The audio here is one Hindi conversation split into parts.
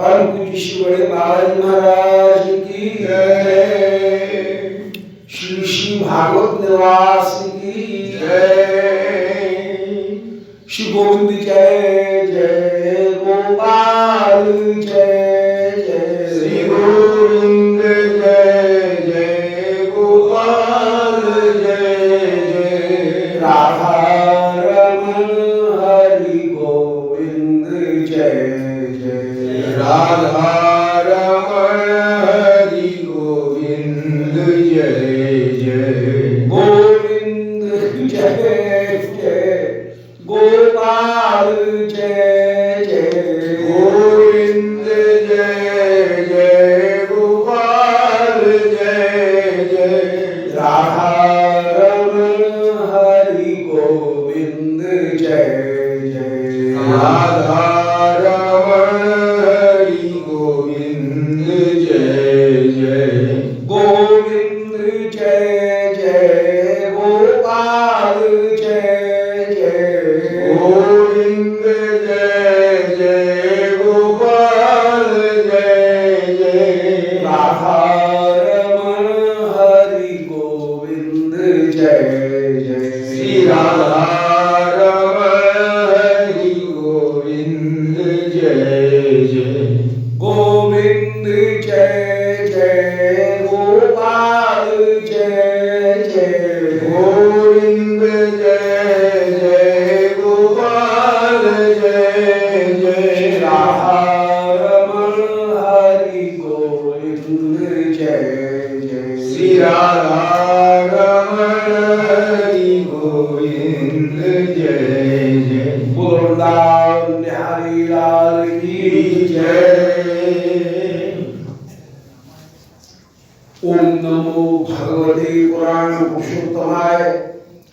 परम पूज्य श्री बड़े बालाजी महाराज की जय। श्री श्री भागवत निवास की जय। श्री गोविंद जय जय गोपाल जय जय। श्री गोविंद जय जय गोपाल जय जय। राधा रमण हरि गोविंद जय जय। राधा रमण हरि गोविंद जय जय। गोविंद जय जय गोपाल जय जय। गोविंद जय जय गोपाल जय जय। राधा रमण हरि गोविंद जय जय। राधा रमण हरि गोविंद जय जय। गोविंद जय जय गोपाल जय जय। गोविंद जय जय गोपाल जय जय। राधा रमण हरि गोविंद जय जय। श्री राधा रमण हरि गोविंद जय जय। गोविंद जय जय गोपाल जय जय। गोविंद जय जय गोपाल जय जय। राधा रमण हरि गोविंद जय जय। श्री राधा रमण हरि गोविंद जय जय। वृंदावन बिहारी लाल की जय। ओम नमो भगवते पुराण पुरुषोत्तमाय।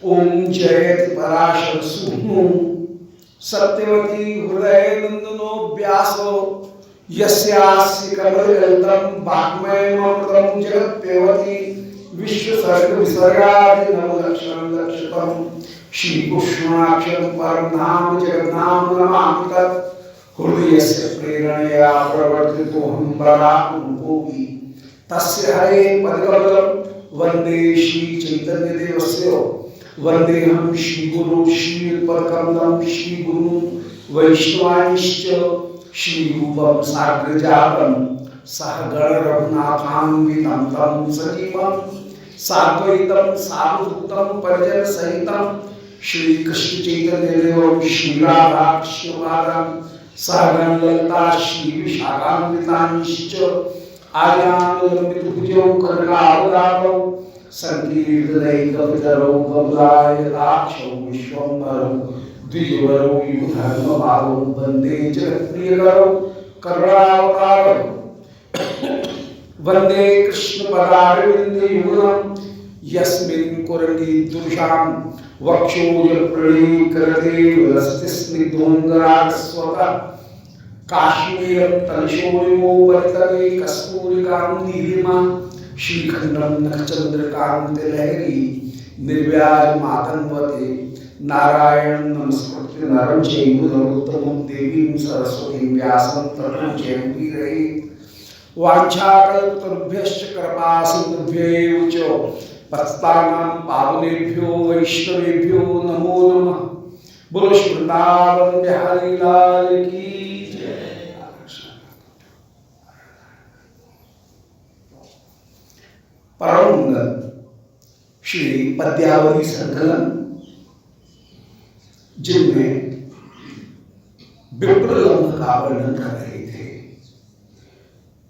ओम जयति पराशर सूनु सत्यवती हृदय नंदनो व्यासो यस्यास्य कमलगल्तम वाग्मयमृतं जगत्पेवती विश्वसर्ग विसर्गादि नवलक्षणं लक्षितम् श्री कृष्णाक्षरं परं धाम जगन्नाम नमामि तत् हृदयस्य प्रेरणया प्रवर्तितोऽहं बराकुरूपोऽपि तस्य हरे पदकमलं वन्दे श्री चैतन्यदेवस्य वन्देऽहं श्रीगुरुं श्रीपदकमलं श्रीगुरुं वैष्णवांश्च श्रीरूपं साग्रजातं सहगण रघुनाथान्वितं तं सजीवं साद्वैतं सावधूतं परिजनसहितं श्रीकृष्ण चैतन्यदेवं श्रीराधाकृष्णपादां सहगण ललिता श्रीविशाखान्वितांश्च आज्ञानुलम्बितभुजौ कनकावदातौ संकीर्तनैकपितरौ कमलायताक्षौ विश्वम्भरौ द्विजवरौ युगधर्मभावौ वन्दे जगत्प्रियकरौ करुणावतारौ वन्दे कृष्णपदारविन्दयुगलं यस्मिन् कुरलीदृशां वक्षोजप्रणीकृते विलसति स्निग्धोऽङ्गरागस्वतः काश्मीरं तलशोणिमोपरितले कस्तूरिकां नीलिमा श्रीखण्डं नखचन्द्रकान्तिलहरी निर्व्याजमातन्वते नारायणं नमस्कृत्य नरं चैव नरोत्तमं देवीं सरस्वतीं व्यासं ततो जयमुदीरयेत्। वाञ्छाकल्पतरुभ्यश्च कृपासिन्धुभ्यैव च पतितानां पावनेभ्यो वैष्णवेभ्यो नमो नमः। बोलो श्री वृंदावन बिहारी लाल की जय। परम श्री पद्यावली संकलन जिनमें विप्रलंघ का वर्णन कर रहे थे।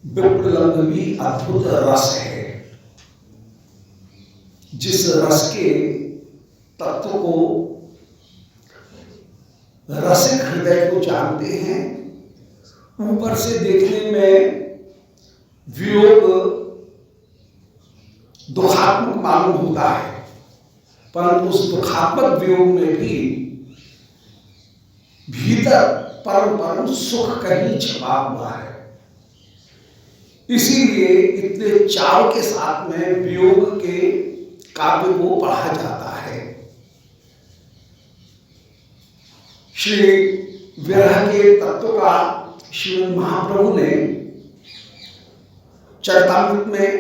विप्रलंघ भी अद्भुत रस है। जिस रस के तत्व को रसिक हृदय को जानते हैं, ऊपर से देखने में वियोग दुखात्मक मालूम होता है, परंतु उस दुखात्मक वियोग में भी भीतर परम परम सुख कहीं छिपा हुआ है। इसीलिए इतने चाव के साथ में वियोग के काव्य को पढ़ा जाता है। श्री विरह के तत्व का श्रीमद् महाप्रभु ने चरितामृत में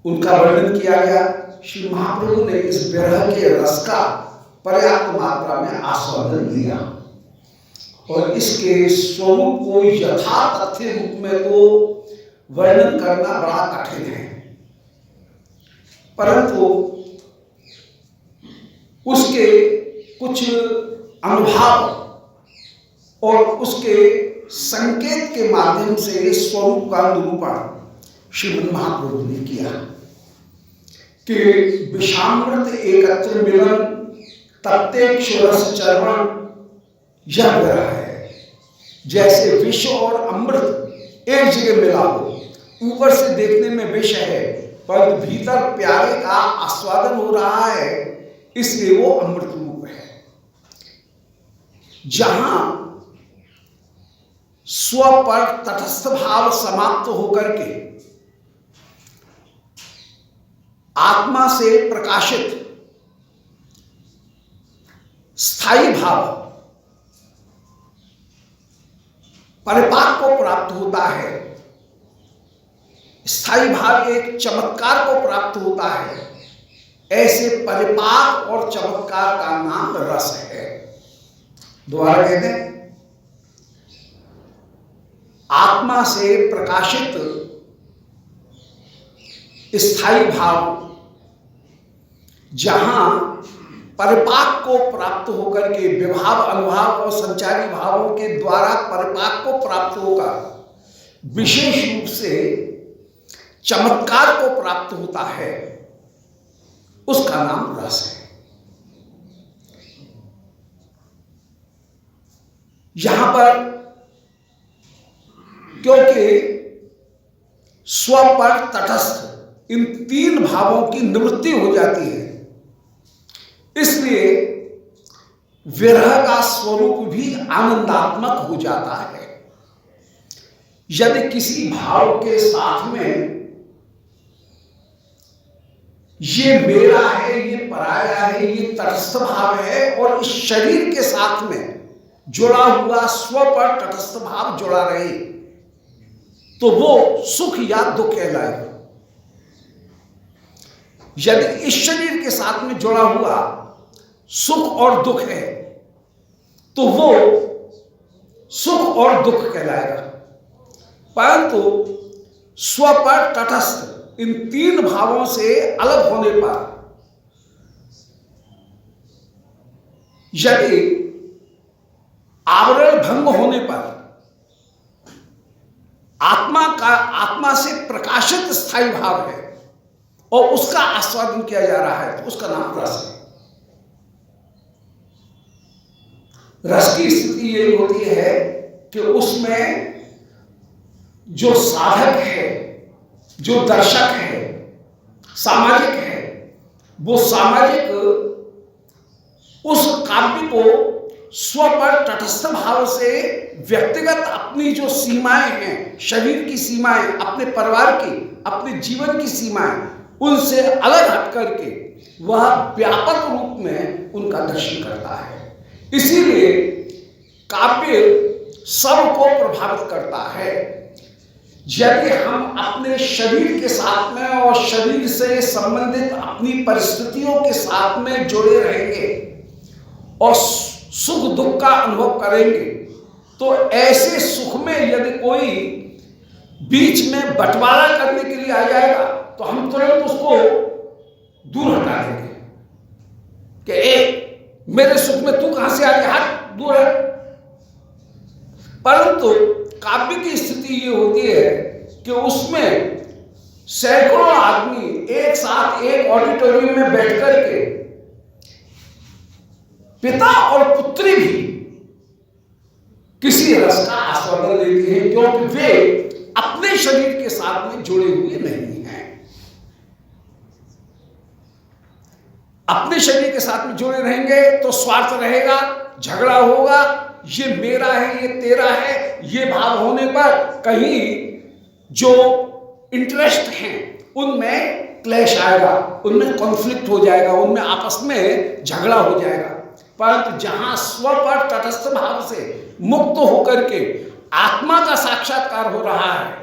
उनका वर्णन किया गया। श्री महाप्रभु ने इस विरह के रस का पर्याप्त मात्रा में आस्वादन लिया और इसके स्वरूप को यथा तथ्य रूप में तो वर्णन करना बड़ा कठिन है, परंतु उसके कुछ अनुभव और उसके संकेत के माध्यम से स्वरूप का निरूपण श्रीमद् महाप्रभु ने किया कि विषामृत एकत्र मिलन तत्तेक्षुरस चर्वण यह विरह है। जैसे विष और अमृत एक जगह मिला हो, ऊपर से देखने में विष है पर भीतर प्यारे का आस्वादन हो रहा है, इसलिए वो अमृत रूप है। जहां स्व पर तटस्थ भाव समाप्त होकर के आत्मा से प्रकाशित स्थायी भाव परिपाक को प्राप्त होता है, स्थायी भाव एक चमत्कार को प्राप्त होता है, ऐसे परिपाक और चमत्कार का नाम रस है। दोबारा कहते हैं, आत्मा से प्रकाशित स्थायी भाव जहां परिपाक को प्राप्त होकर के विभाव अनुभाव और संचारी भावों के द्वारा परिपाक को प्राप्त होगा, विशेष रूप से चमत्कार को प्राप्त होता है, उसका नाम रस है। यहां पर क्योंकि स्व पर तटस्थ इन तीन भावों की निवृत्ति हो जाती है, इसलिए विरह का स्वरूप भी आनंदात्मक हो जाता है। यदि किसी भाव के साथ में ये मेरा है, ये पराया है, ये तटस्थ भाव है और इस शरीर के साथ में जुड़ा हुआ स्व पर तटस्थ भाव जुड़ा रहे, तो वो सुख या दुख कहलाएगा। यदि इस शरीर के साथ में जुड़ा हुआ सुख और दुख है, तो वो सुख और दुख कहलाएगा। परंतु स्व पर तटस्थ इन तीन भावों से अलग होने पर यदि आवरण भंग होने पर आत्मा से प्रकाशित स्थायी भाव है और उसका आस्वादन किया जा रहा है, तो उसका नाम रस है। रस की स्थिति यही होती है कि उसमें जो साधक है, जो दर्शक है, सामाजिक है, वो सामाजिक उस काव्य को स्व पर तटस्थ भाव से व्यक्तिगत अपनी जो सीमाएं हैं, शरीर की सीमाएं, अपने परिवार की, अपने जीवन की सीमाएं, उनसे अलग हट करके वह व्यापक रूप में उनका दर्शन करता है। इसीलिए काव्य सबको प्रभावित करता है। यदि हम अपने शरीर के साथ में और शरीर से संबंधित अपनी परिस्थितियों के साथ में जुड़े रहेंगे और सुख दुख का अनुभव करेंगे, तो ऐसे सुख में यदि कोई बीच में बंटवारा करने के लिए आ जाएगा, तो हम तुरंत उसको दूर हटा देंगे कि एक मेरे सुख में तू कहां से आ गया, हट, दूर है। परंतु काव्य की स्थिति ये होती है कि उसमें सैकड़ों आदमी एक साथ एक ऑडिटोरियम में बैठ करके पिता और पुत्री भी किसी रस का आस्वादन लेते हैं, क्योंकि वे अपने शरीर के साथ में जुड़े हुए नहीं हैं। अपने शरीर के साथ में जुड़े रहेंगे तो स्वार्थ रहेगा, झगड़ा होगा, ये मेरा है, ये तेरा है, ये भाव होने पर कहीं जो इंटरेस्ट हैं उनमें क्लैश आएगा, उनमें कॉन्फ्लिक्ट हो जाएगा, उनमें आपस में झगड़ा हो जाएगा। परंतु जहां स्व पर तटस्थ भाव से मुक्त होकर के आत्मा का साक्षात्कार हो रहा है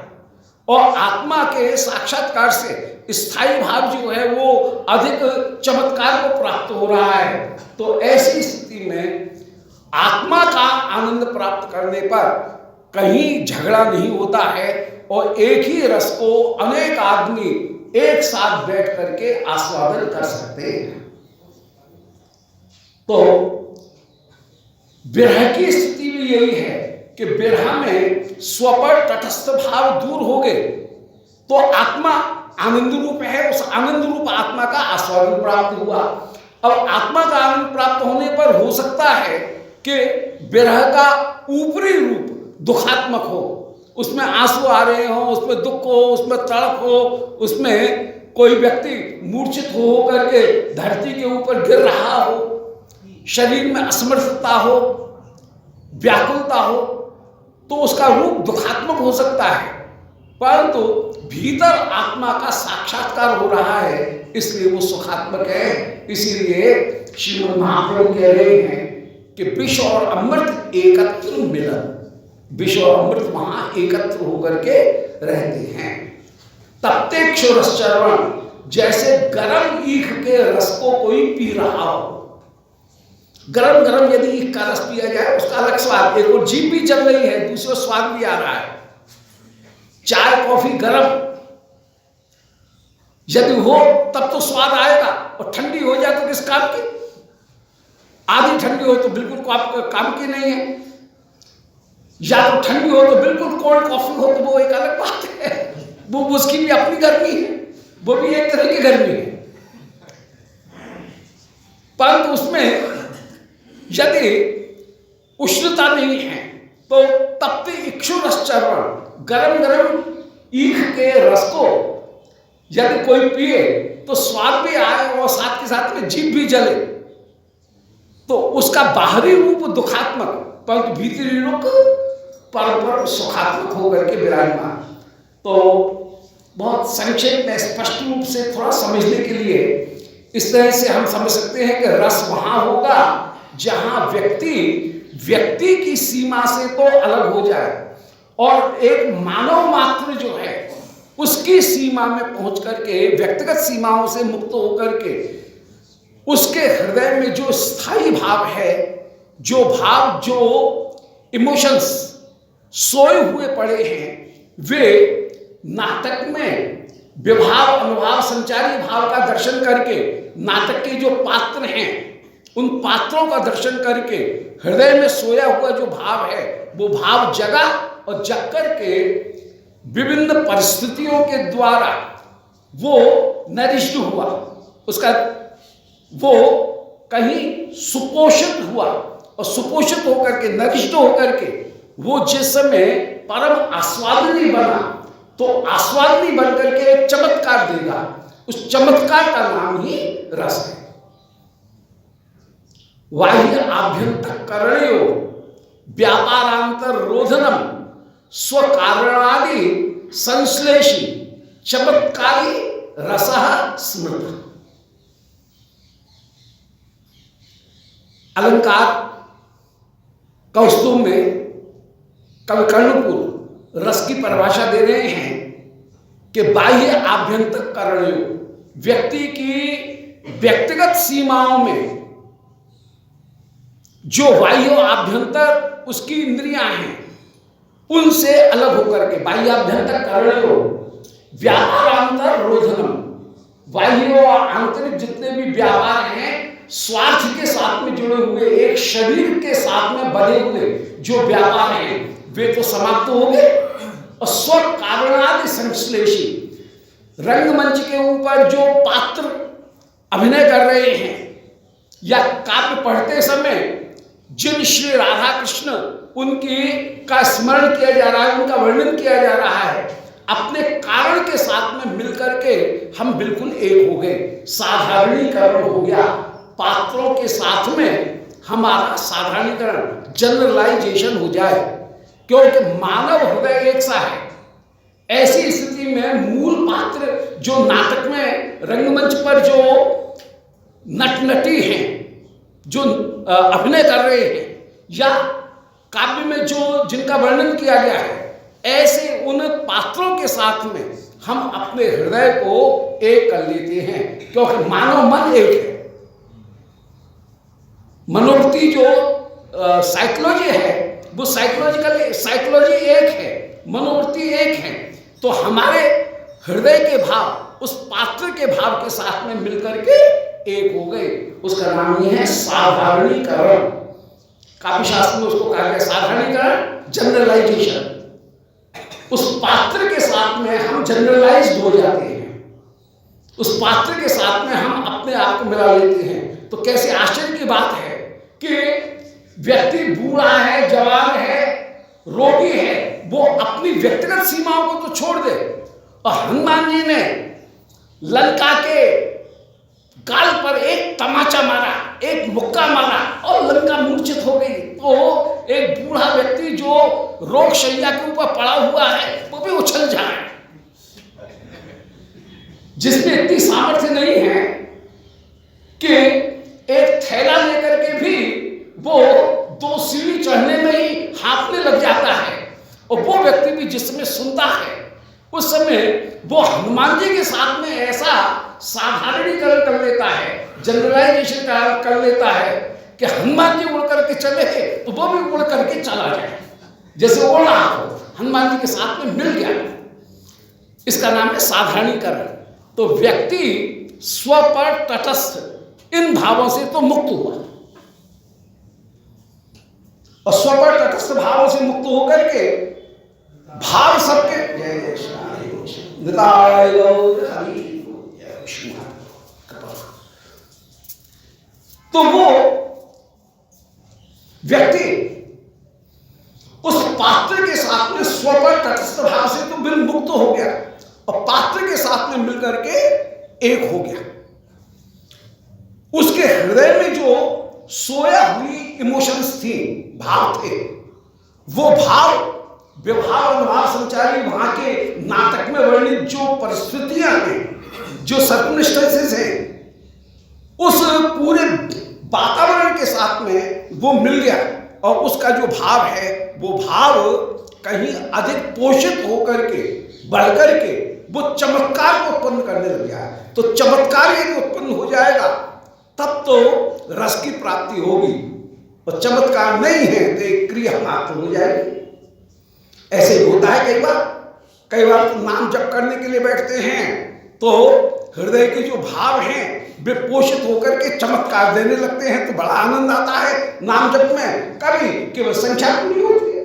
और आत्मा के साक्षात्कार से स्थायी भाव जो है वो अधिक चमत्कार को प्राप्त हो रहा है, तो ऐसी स्थिति में आत्मा का आनंद प्राप्त करने पर कहीं झगड़ा नहीं होता है और एक ही रस को अनेक आदमी एक साथ बैठ करके आस्वादन कर सकते हैं। तो विरह की स्थिति भी यही है कि विरह में स्वपर तटस्थ भाव दूर हो गए तो आत्मा आनंद रूप है, उस आनंद रूप आत्मा का आस्वादन प्राप्त हुआ। अब आत्मा का आनंद प्राप्त होने पर हो सकता है कि विरह का ऊपरी रूप दुखात्मक हो, उसमें आंसू आ रहे हो, उसमें दुख हो, उसमें तड़प हो, उसमें कोई व्यक्ति मूर्छित हो करके धरती के ऊपर गिर रहा हो, शरीर में असमर्थता हो, व्याकुलता हो, तो उसका रूप दुखात्मक हो सकता है, परंतु भीतर आत्मा का साक्षात्कार हो रहा है इसलिए वो सुखात्मक है। इसीलिए श्रीमद् महाप्रभु कह रहे हैं कि विष और अमृत एकत्र मिलन, विष और अमृत वहां एकत्र होकर के रहते हैं। तप्ते क्षुरश्चरण, जैसे गरम ईख के रस को कोई पी रहा हो, गरम गरम यदि ईख का रस पिया जाए उसका अलग स्वाद, एक और जीभ भी जल रही है, दूसरा स्वाद भी आ रहा है। चाय कॉफी गरम यदि हो तब तो स्वाद आएगा, और ठंडी हो जाए तो किस काम की, आधी ठंडी हो तो बिल्कुल काम की नहीं है, या तो ठंडी हो तो बिल्कुल कोल्ड कॉफी हो तो वो एक अलग बात है, वो उसकी भी अपनी गर्मी है, वो भी एक तरह की गर्मी है। परंतु उसमें यदि उष्णता नहीं है तो तप्ते इक्षुरश्चरण, गरम गरम ईख के रस को यदि कोई पिए तो स्वाद भी आए और साथ के साथ में जीभ भी जले, तो उसका बाहरी रूप दुखात्मक परंतु भीतरी रूप परम सुखात्मक होकर के विराजमान। तो बहुत संक्षेप में स्पष्ट रूप से थोड़ा समझने के लिए इस तरह से हम समझ सकते हैं कि रस वहां होगा जहां व्यक्ति की सीमा से तो अलग हो जाए और एक मानव मात्र जो है उसकी सीमा में पहुंच करके, व्यक्तिगत सीमाओं से मुक्त होकर के उसके हृदय में जो स्थायी भाव है, जो भाव, जो इमोशंस सोए हुए पड़े हैं, वे नाटक में विभाव अनुभाव संचारी भाव का दर्शन करके, नाटक के जो पात्र हैं उन पात्रों का दर्शन करके हृदय में सोया हुआ जो भाव है वो भाव जगा और जग करके विभिन्न परिस्थितियों के द्वारा वो नरिष्ट हुआ, उसका वो कहीं सुपोषित हुआ और सुपोषित होकर के, नरिष्ट होकर के वो जिस समय परम आस्वादनी बना तो आस्वादनी बन करके एक चमत्कार देगा, उस चमत्कार का नाम ही रस है। वाह्य आभ्यंतर करणयो व्यापारांतर रोधनम स्वकारणादि संश्लेषी चमत्कारी रसः स्मृत। अलंकार कौस्तुभ में कवि कर्णपुर रस की परिभाषा दे रहे हैं कि बाह्य आभ्यंतर करणयो, व्यक्ति की व्यक्तिगत सीमाओं में जो वाह्य आभ्यंतर उसकी इंद्रियां हैं उनसे अलग होकर के, बाह्याभ्यंतर करणयो व्यापारांतर रोधनम, बाह्य और आंतरिक जितने भी व्यापार हैं स्वार्थ के साथ में जुड़े हुए, एक शरीर के साथ में बधे हुए जो व्यापार हैं वे तो समाप्त हो गए और स्व कारणादि संश्लेषी, रंगमंच के ऊपर जो पात्र अभिनय कर रहे हैं या काव्य पढ़ते समय जिन श्री राधा कृष्ण उनकी का स्मरण किया जा रहा है, उनका वर्णन किया जा रहा है, अपने कारण के साथ में मिलकर के हम बिल्कुल एक हो गए, साधारणीकरण हो गया, पात्रों के साथ में हमारा साधारणीकरण, जनरलाइजेशन हो जाए, क्योंकि मानव हृदय एक सा है। ऐसी स्थिति में मूल पात्र जो नाटक में रंगमंच पर जो नट नटी हैं जो अभिनय कर रहे हैं या काव्य में जो जिनका वर्णन किया गया है, ऐसे उन पात्रों के साथ में हम अपने हृदय को एक कर लेते हैं, क्योंकि मानव मन एक है। मनोवृत्ति जो साइकोलॉजी है वो साइकोलॉजी एक है, मनोवृत्ति एक है। तो हमारे हृदय के भाव उस पात्र के भाव के साथ में मिलकर के एक हो गए। उसका नाम ये है साधारणीकरण। काव्य शास्त्र में उसको कहा गया साधारणीकरण, जनरलाइजेशन। उस पात्र के साथ में हम जनरलाइज्ड हो जाते हैं, उस पात्र के साथ में हम अपने आप को मिला लेते हैं। तो कैसे आश्चर्य की बात है कि व्यक्ति बूढ़ा है, जवान है, रोगी है, वो अपनी व्यक्तिगत सीमाओं को तो छोड़ दे, और हनुमान जी ने लंका के गाल पर एक तमाचा मारा, एक मुक्का मारा और लंका मूर्छित हो गई। तो एक बूढ़ा व्यक्ति जो रोग शैया के ऊपर पड़ा हुआ है वो भी उछल जाए, जिसमें इतनी सामर्थ्य नहीं है कि एक थैला लेकर के भी वो 2 सीढ़ी चढ़ने में ही हांफने लग जाता है। और वो व्यक्ति भी जिस समय सुनता है उस समय वो हनुमान जी के साथ में ऐसा साधारणीकरण कर लेता है, जनरलाइजेशन कर लेता है कि हनुमान जी उड़ करके चले तो वो भी उड़ करके चला जाए, जैसे उड़ा हो, हनुमान जी के साथ में मिल गया। इसका नाम है साधारणीकरण। तो व्यक्ति स्व पर तटस्थ इन भावों से तो मुक्त हुआ, और स्व पर तटस्थ भावों से मुक्त होकर के भाव सबके तो वो व्यक्ति उस पात्र के साथ में स्व पर तटस्थ भाव से तो बिल्कुल मुक्त हो गया और पात्र के साथ में मिलकर के एक हो गया। उसके हृदय में जो सोया हुई इमोशंस थी, भाव थे, वो भाव व्यवहार अनुभाव संचारी वहां के नाटक में वर्णित जो परिस्थितियां हैं, जो सर्कमस्टेंसेस हैं, उस पूरे वातावरण के साथ में वो मिल गया। और उसका जो भाव है वो भाव कहीं अधिक पोषित होकर के बढ़कर के वो चमत्कार को उत्पन्न करने लग गया है। तो चमत्कार यदि उत्पन्न हो जाएगा तब तो रस की प्राप्ति होगी, और चमत्कार नहीं है तो एक क्रिया मात्र हो जाएगी। ऐसे होता है कई बार तो नाम जप करने के लिए बैठते हैं तो हृदय के जो भाव हैं वे पोषित होकर के चमत्कार देने लगते हैं, तो बड़ा आनंद आता है नाम जप में। कभी केवल संख्या पूरी होती है,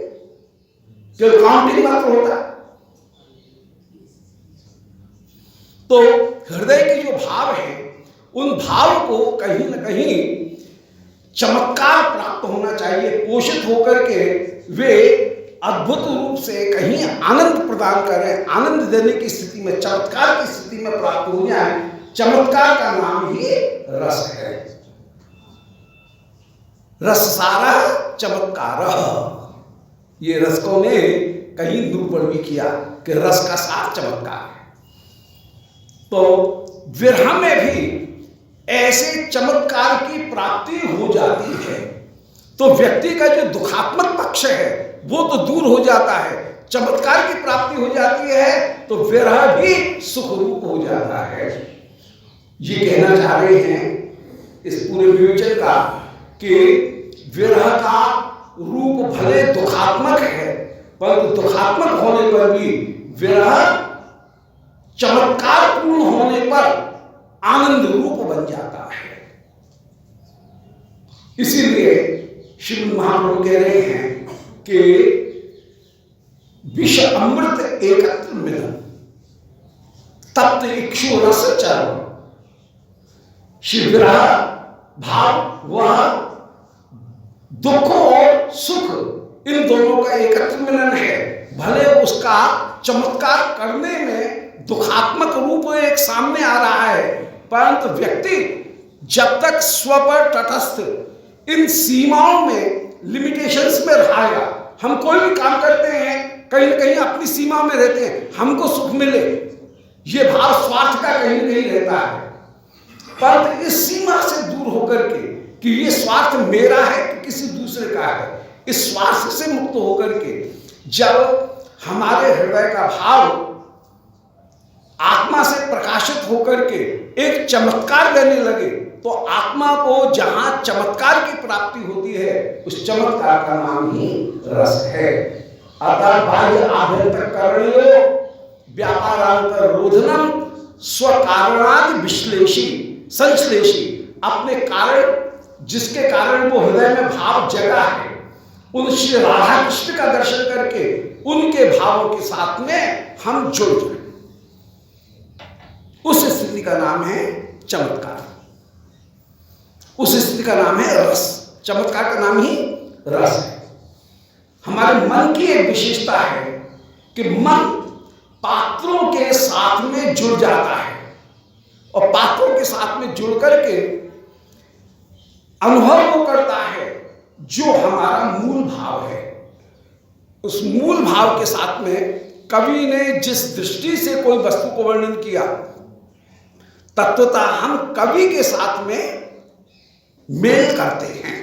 केवल काउंटिंग मात्र होता है। तो हृदय के जो भाव हैं उन भाव को कहीं न कहीं चमत्कार प्राप्त होना चाहिए, पोषित होकर के वे अद्भुत रूप से कहीं आनंद प्रदान करें, आनंद देने की स्थिति में, चमत्कार की स्थिति में प्राप्त हो जाए। चमत्कार का नाम ही रस है। रस सारा चमत्कार, ये रसकों ने कहीं निरूपण भी किया कि रस का सार चमत्कार है। तो विरह में भी ऐसे चमत्कार की प्राप्ति हो जाती है तो व्यक्ति का जो दुखात्मक पक्ष है वो तो दूर हो जाता है, चमत्कार की प्राप्ति हो जाती है तो विरह भी सुख रूप हो जाता है। ये कहना चाह रहे हैं इस पूरे विवेचन का कि विरह का रूप भले दुखात्मक है, परंतु दुखात्मक होने पर भी विरह चमत्कार पूर्ण होने पर आनंद रूप बन जाता है। इसीलिए श्री महाप्रभु कह रहे हैं कि विष अमृत एकत्र मिलन तप्त इक्षु रस चरण। शिविरा भाव वह दुख और सुख इन दोनों का एकत्र मिलन है। भले उसका चमत्कार करने में दुखात्मक रूप एक सामने आ रहा है, परंतु व्यक्ति जब तक स्व पर तटस्थ इन सीमाओं में, लिमिटेशंस में रहेगा, हम कोई भी काम करते हैं कहीं न कहीं अपनी सीमा में रहते हैं, हमको सुख मिले, ये भाव स्वार्थ का कहीं नहीं रहता है। परंतु इस सीमा से दूर होकर के कि ये स्वार्थ मेरा है कि किसी दूसरे का है। इस स्वार्थ से मुक्त होकर के जब हमारे हृदय का भाव आत्मा से प्रकाशित होकर के एक चमत्कार देने लगे, तो आत्मा को जहां चमत्कार की प्राप्ति होती है उस चमत्कार का नाम ही रस है। अतः बाह्य आभ्यंतर करणीयो व्यापारांतर रोधनम स्वकारणादि विश्लेषी संश्लेषी, अपने कारण जिसके कारण वो हृदय में भाव जगा है उन श्री राधा कृष्ण का दर्शन करके उनके भावों के साथ में हम जुड़ जाए, उस स्थिति का नाम है चमत्कार, उस स्थिति का नाम है रस। चमत्कार का नाम ही रस है। हमारे मन की एक विशेषता है कि मन पात्रों के साथ में जुड़ जाता है और पात्रों के साथ में जुड़ करके अनुभव वो करता है जो हमारा मूल भाव है। उस मूल भाव के साथ में कवि ने जिस दृष्टि से कोई वस्तु को वर्णन किया, तत्वतः हम कवि के साथ में मेल करते हैं।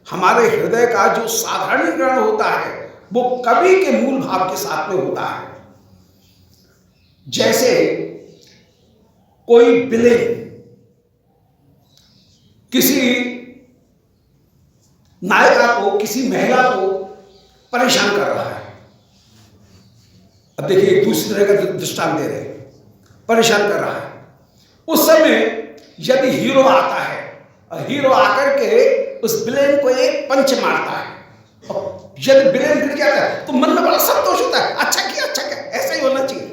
हमारे हृदय का जो साधारणीकरण होता है वो कवि के मूल भाव के साथ में होता है। जैसे कोई विलेन किसी नायिका को, किसी महिला को परेशान कर रहा है। अब देखिए एक दूसरी तरह का दृष्टांत दे रहे हैं, परेशान कर रहा है। उस समय यदि हीरो आता है और हीरो आकर के उस विलेन को एक पंच मारता है और यदि विलेन गिर जाता है तो मन में बड़ा संतोष होता है, अच्छा किया, ऐसा ही होना चाहिए,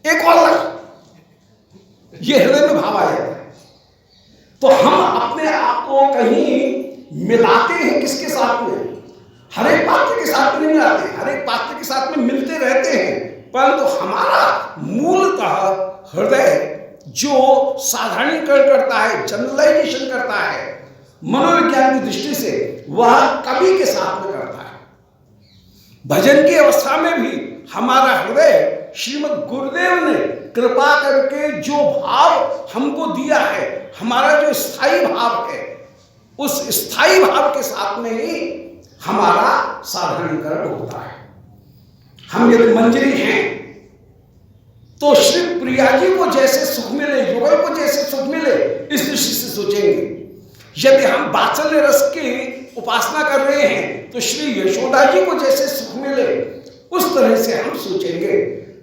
एक और लगा, ये हृदय में भाव आ जाता है। तो हम अपने आप को कहीं मिलाते हैं किसके साथ में? हर एक पात्र के साथ में नहीं मिलाते, हर एक पात्र के साथ में मिलते रहते हैं, परंतु हमारा मूलतः हृदय जो साधारणीकरण करता है, जनरलाइजेशन करता है मनोविज्ञान की दृष्टि से, वह कवि के साथ में करता है। भजन की अवस्था में भी हमारा हृदय श्रीमद् गुरुदेव ने कृपा करके जो भाव हमको दिया है, हमारा जो स्थायी भाव है, उस स्थायी भाव के साथ में ही हमारा साधारणीकरण होता है। हम यदि मंजरी हैं तो श्री प्रिया जी को जैसे सुख मिले, युगल को जैसे सुख मिले, इस दृष्टि से सोचेंगे। यदि हम वात्सल्य रस की उपासना कर रहे हैं तो श्री यशोदा जी को जैसे सुख मिले, उस तरह से हम सोचेंगे।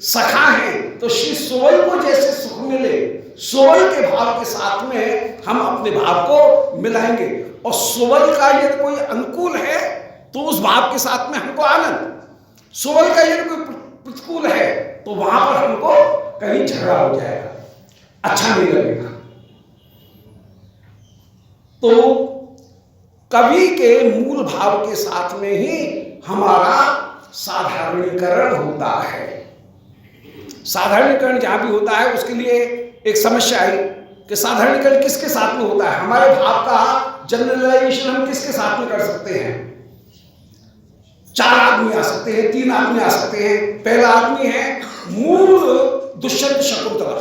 सखा हैं तो श्री सोवल को जैसे सुख मिले, सोवल के भाव के साथ में हम अपने भाव को मिलाएंगे। और सोवल का यदि कोई अनुकूल है तो उस भाव के साथ में हमको आनंद, सोवल का यदि कोई प्रतिकूल है तो वहां पर हमको कहीं झगड़ा हो जाएगा, अच्छा नहीं लगेगा। तो कवि के मूल भाव के साथ में ही हमारा साधारणीकरण होता है। साधारणीकरण जहां भी होता है उसके लिए एक समस्या आई कि साधारणीकरण किसके साथ में होता है? हमारे भाव का जनरलाइजेशन हम किसके साथ में कर सकते हैं? 4 आदमी आ सकते हैं, 3 आदमी आ सकते हैं। पहला आदमी है मूल दुष्यंत शकुंतला,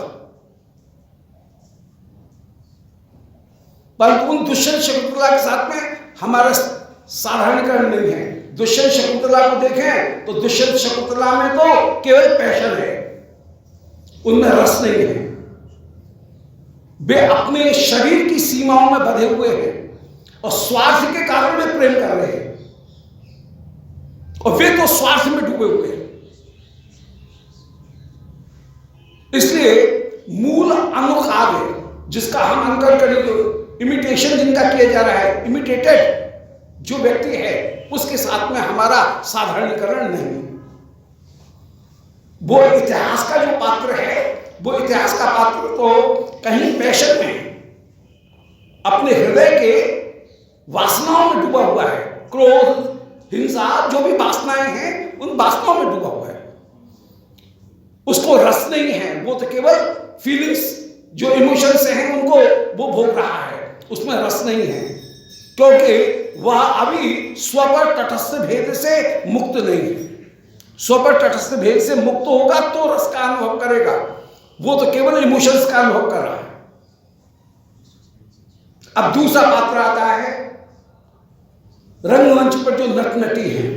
परंतु उन दुष्यंत शकुंतला के साथ में हमारा साधारणीकरण नहीं है। दुष्यंत शकुंतला को देखें तो दुष्यंत शकुंतला में तो केवल पैशन है, उनमें रस नहीं है। वे अपने शरीर की सीमाओं में बंधे हुए हैं और स्वार्थ के कारण वे प्रेम कर रहे हैं, और वे तो स्वार्थ में डूबे हुए हैं। इसलिए मूल अनुकार्य जिसका हम अंकन करेंगे, इमिटेशन जिनका किया जा रहा है, इमिटेटेड जो व्यक्ति है उसके साथ में हमारा साधारणीकरण नहीं। वो इतिहास का जो पात्र है, वो इतिहास का पात्र तो कहीं पैशन में अपने हृदय के वासनाओं में डूबा हुआ है। क्रोध, हिंसा, जो भी वासनाएं हैं उन वासनाओं में डूबा हुआ है, उसको रस नहीं है। वो तो केवल फीलिंग्स, जो इमोशंस हैं उनको वो भोग रहा है, उसमें रस नहीं है, क्योंकि वह अभी स्व पर तटस्थ भेद से मुक्त नहीं है। स्व पर तटस्थ भेद से मुक्त होगा तो रस का अनुभव करेगा, वो तो केवल इमोशंस का अनुभव कर रहा है। अब दूसरा पात्र आता है रंगमंच पर जो नट नटी है,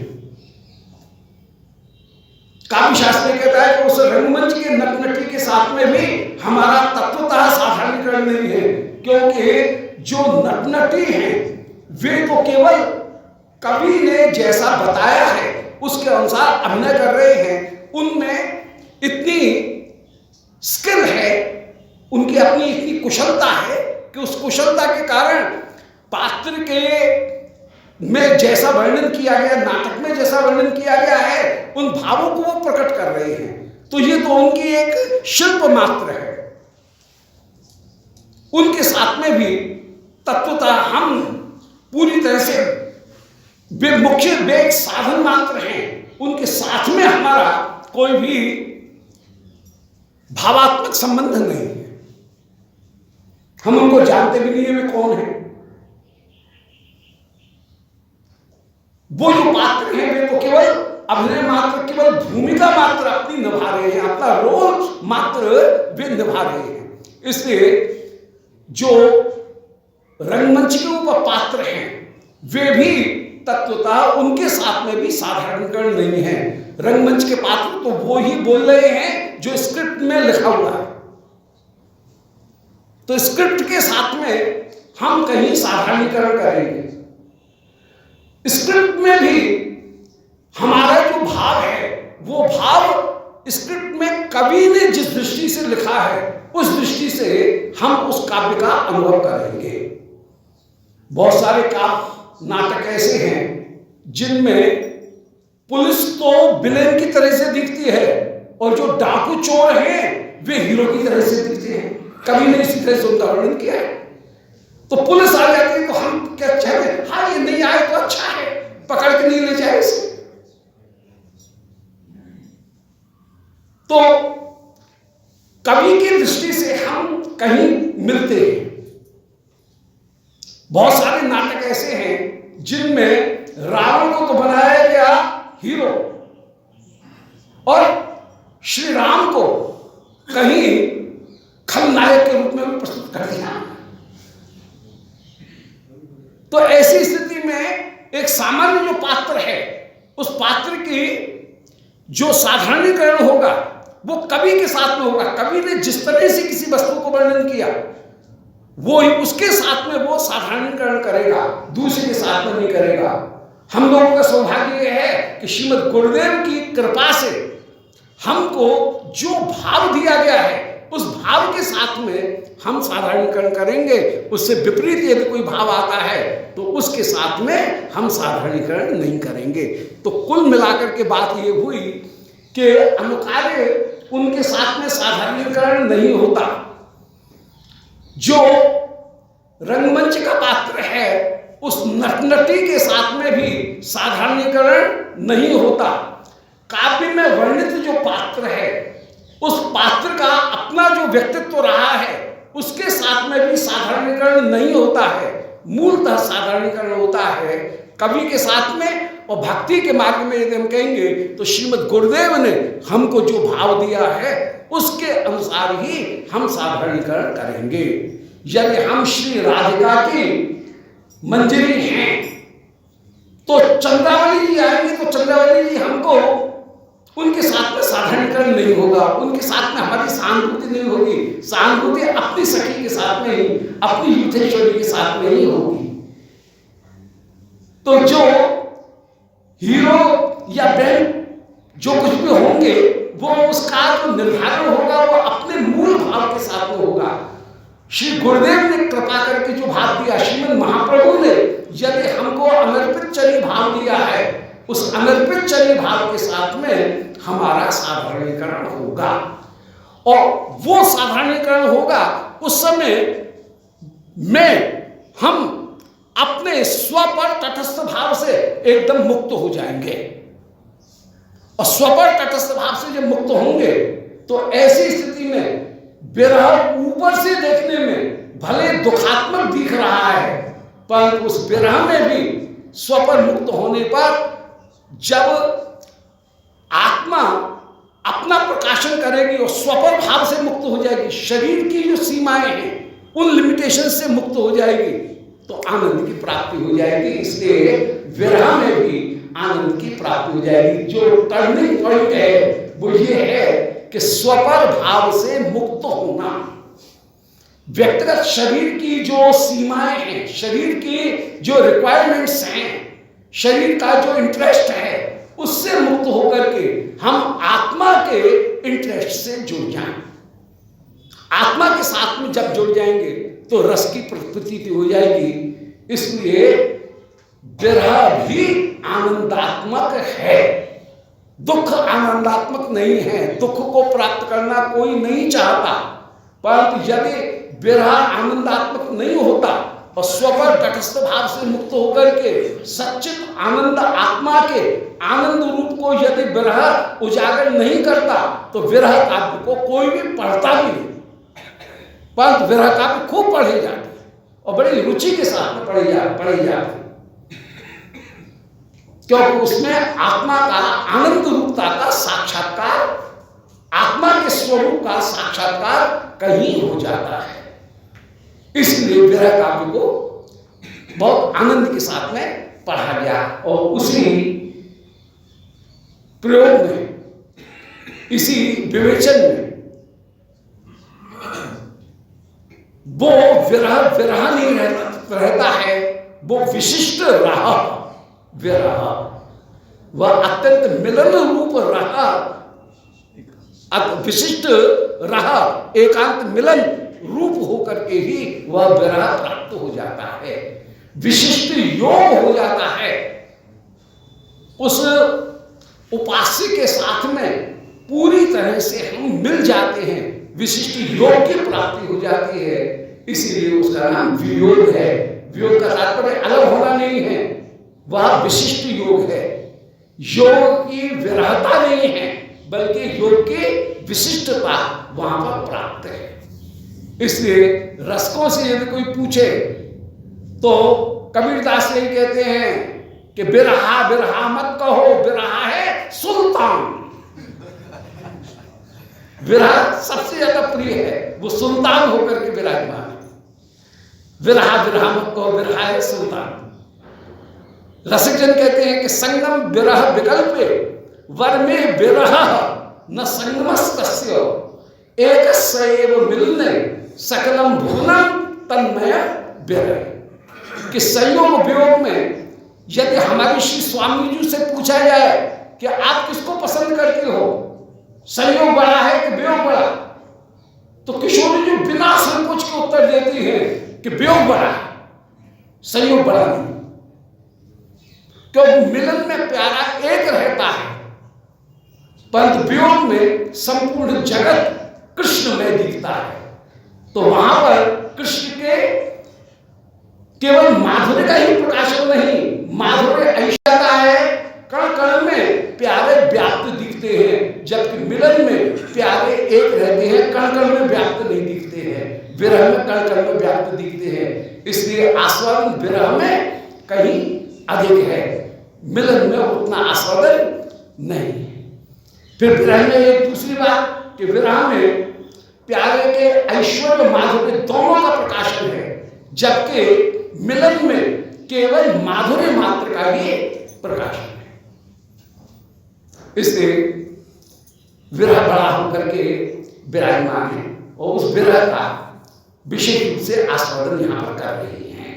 काव्य शास्त्र कहता है कि उस रंगमंच के नट नटी के साथ में भी हमारा तत्वतः साधारणीकरण नहीं है, क्योंकि जो नट नटी है वे तो केवल कवि ने जैसा बताया है उसके अनुसार अभिनय कर रहे हैं। उनमें इतनी स्किल है, उनकी अपनी इतनी कुशलता है कि उस कुशलता के कारण पात्र के में जैसा वर्णन किया गया, नाटक में जैसा वर्णन किया गया है, उन भावों को वो प्रकट कर रहे हैं। तो ये तो उनकी एक शिल्प मात्र है। उनके साथ में भी तत्वतः हम पूरी तरह से वे मुख्य वे एक साधन मात्र हैं, उनके साथ में हमारा कोई भी भावात्मक संबंध नहीं है। हम उनको जानते भी नहीं है वे कौन है। वो जो पात्र हैं वे तो केवल अभिनय मात्र, केवल भूमिका मात्र अपनी निभा रहे हैं, अपना रोल मात्र वे निभा रहे हैं। इसलिए जो रंगमंच के ऊपर पात्र हैं वे भी तत्वतः उनके साथ में भी साधारणीकरण नहीं है। रंगमंच के पात्र तो वो ही बोल रहे हैं जो स्क्रिप्ट में लिखा हुआ है। तो स्क्रिप्ट के साथ में हम कहीं साधारणीकरण करेंगे। स्क्रिप्ट में भी हमारा जो भाव है वो भाव स्क्रिप्ट में कवि ने जिस दृष्टि से लिखा है उस दृष्टि से हम उस काव्य का अनुभव करेंगे। बहुत सारे काव्य नाटक ऐसे हैं जिनमें पुलिस तो विलेन की तरह से दिखती है और जो डाकू चोर हैं वे हीरो की तरह से दिखते हैं। कवि ने इसी तरह से उनका वर्णन किया है। तो पुलिस आ जाती है तो हम क्या चाहते हैं, हाँ ये नहीं आए तो अच्छा है, पकड़ के नहीं ले जाए इसे। तो कवि की दृष्टि से हम कहीं मिलते हैं। बहुत सारे नाटक ऐसे हैं जिनमें रावण को तो बनाया गया हीरो और श्री राम को कहीं खलनायक के रूप में भी प्रस्तुत कर दिया। तो ऐसी स्थिति में एक सामान्य जो पात्र है उस पात्र की जो साधारणीकरण होगा वो कवि के साथ में होगा। कवि ने जिस तरह से किसी वस्तु को वर्णन किया वो ही उसके साथ में वो साधारणीकरण करेगा, दूसरे के साथ में नहीं करेगा। हम लोगों का सौभाग्य है कि श्रीमद् गुरुदेव की कृपा से हमको जो भाव दिया गया है उस भाव के साथ में हम साधारणीकरण करेंगे। उससे विपरीत यदि कोई भाव आता है तो उसके साथ में हम साधारणीकरण नहीं करेंगे। तो कुल मिलाकर के बात ये हुई कि अनुकार्य उनके साथ में साधारणीकरण नहीं होता। जो रंगमंच का पात्र है उस नटनटी के साथ में भी साधारणीकरण नहीं होता। काव्य में वर्णित जो पात्र है उस पात्र का अपना जो व्यक्तित्व रहा है उसके साथ में भी साधारणीकरण नहीं होता है। मूलतः साधारणीकरण होता है कवि के साथ में। और भक्ति के मार्ग में यदि हम कहेंगे तो श्रीमद् गुरुदेव ने हमको जो भाव दिया है उसके अनुसार ही हम साधारणीकरण करेंगे। यदि हम श्री राधिका की मंजरी हैं तो चंद्रावली जी आएंगे तो चंद्रावली जी हमको उनके साथ में साधारणीकरण नहीं होगा, उनके साथ में हमारी सहानुभूति नहीं होगी। सहानुभूति अपनी सखी के साथ में ही, अपनी युद्धेश्वरी के साथ में ही होगी। तो जो हीरो या बहन जो कुछ भी होंगे वो उसका जो निर्धारण होगा वो अपने मूल भाव के साथ में होगा। श्री गुरुदेव ने कृपा करके जो भाव दिया, श्रीमद् महाप्रभु ने यदि हमको अनर्पित चरी भाव दिया है उस अनर्पित चरी भाव के साथ में हमारा साधारणीकरण होगा। और वो साधारणीकरण होगा उस समय में हम अपने स्व पर तटस्थ भाव से एकदम मुक्त हो जाएंगे। और स्व पर तटस्थ भाव से जब मुक्त होंगे तो ऐसी स्थिति में विरह ऊपर से देखने में भले दुखात्मक दिख रहा है पर उस विरह में भी स्व पर मुक्त होने पर जब आत्मा अपना प्रकाशन करेगी और स्वपर भाव से मुक्त हो जाएगी, शरीर की जो सीमाएं हैं उन लिमिटेशन से मुक्त हो जाएगी तो आनंद की प्राप्ति हो जाएगी। इसलिए विरह में भी आनंद की प्राप्ति हो जाएगी। जो टर्निंग पॉइंट है वो ये है कि स्वपर भाव से मुक्त होना। व्यक्तिगत शरीर की जो सीमाएं हैं, शरीर की जो रिक्वायरमेंट्स हैं, शरीर का जो इंटरेस्ट है, उससे मुक्त होकर के हम आत्मा के इंटरेस्ट से जुड़ जाएं। आत्मा के साथ में जब जुड़ जाएंगे तो रस की प्रतीति हो जाएगी। इसलिए विरह भी आनंदात्मक है, दुख आनंदात्मक नहीं है। दुख को प्राप्त करना कोई नहीं चाहता, परंतु यदि विरह आनंदात्मक नहीं होता और स्वपर तटस्थ भाव से मुक्त होकर के सच्चित आनंद आत्मा के आनंद रूप को यदि विरह उजागर नहीं करता तो विरह काव्य को कोई भी पढ़ता भी नहीं। परंतु विरह काव्य खूब पढ़े जाते और बड़ी रुचि के साथ में पढ़े जाते, क्योंकि उसमें आत्मा का आनंद रूपता का साक्षात्कार, आत्मा के स्वरूप का साक्षात्कार कहीं हो जाता है। इसलिए विरह काव्य को बहुत आनंद के साथ में पढ़ा गया और उसी प्रयोग में, इसी विवेचन में वो विरह विरह नहीं रहता है, वो विशिष्ट रहा विरह, वह अत्यंत मिलन रूप रहा, विशिष्ट रहा, एकांत मिलन रूप होकर के ही वह विरह प्राप्त हो जाता है, विशिष्ट योग हो जाता है। उस उपास्य के साथ में पूरी तरह से हम मिल जाते हैं, विशिष्ट योग की प्राप्ति हो जाती है। इसीलिए उसका नाम वियोग है। वियोग का तात्पर्य अलग होना नहीं है, वह विशिष्ट योग है। योग की विरहता नहीं है, बल्कि योग की विशिष्टता वहां पर प्राप्त है। इसलिए रसकों से यदि कोई पूछे तो कबीरदास यही कहते हैं कि बिरहा बिरहा मत कहो, बिरहा है सुल्तान। विरह सबसे ज्यादा प्रिय है, वो सुल्तान होकर के विराजमान है। विरहा बिरहा मत कहो, बिरहा है सुल्तान। रसिकजन कहते हैं कि संगम विरह विकल्पे वर में विरह न संगमस्तस्य एक सैव मिलने सकलम भुवनम तन्मय विरह। कि संयोग वियोग में यदि हमारे श्री स्वामी जी से पूछा जाए कि आप किसको पसंद करते हो, संयोग बड़ा है कि वियोग बड़ा, तो किशोरी जी बिना संकोच के उत्तर देती है कि वियोग बड़ा है, संयोग बड़ा नहीं। क्योंकि मिलन में प्यारा एक रहता है, परंतु वियोग में संपूर्ण जगत कृष्ण में दिखता है। तो वहां पर कृष्ण के केवल माधुर्य का ही प्रकाशन नहीं, माधुर्य ऐसा है कण कण में प्यारे व्याप्त दिखते हैं, जबकि मिलन में प्यारे एक रहते हैं, कण कण में व्याप्त नहीं दिखते हैं, विरह में कण कण में व्याप्त दिखते हैं। इसलिए आस्वादन विरह में कहीं अधिक है, मिलन में उतना आस्वादन नहीं। फिर विरह में एक दूसरी बात कि विरह में प्यारे के ऐश्वर्य माधुर्य दोनों का प्रकाशन है, जबकि मिलन में केवल माधुर्य मात्र का ही प्रकाशन है। इसलिए विरह बड़ा होकर के विराजमान है और उस विरह का विशेष रूप से आस्वादन यहां पर कर रही हैं।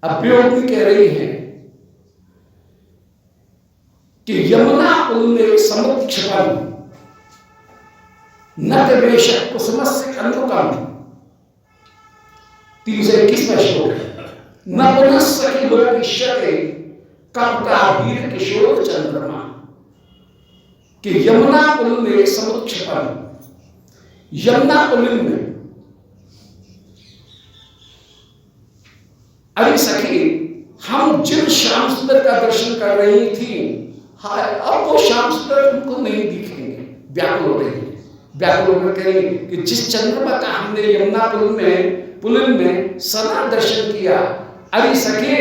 अब वियोग भी कह रही हैं कि यमुना उल्ले समुक्षपम नवेश कुसुमस्य कंदुकम। 321वां श्लोक है। न पुनः सखी लोकिष्यते कपटाभीर किशोर चंद्रमा। कि यमुना उल्ले समुक्षपम, यमुना उल्ल में अरे सखी हम जिन श्याम सुंदर का दर्शन कर रही थी, हाय अब वो श्याम सुंदर उनको नहीं दिखेंगे, व्याकुल हो रही है। व्याकुल होकर कह रही कि जिस चंद्रमा का हमने यमुना पुलिन में सदा दर्शन किया, अरे सखी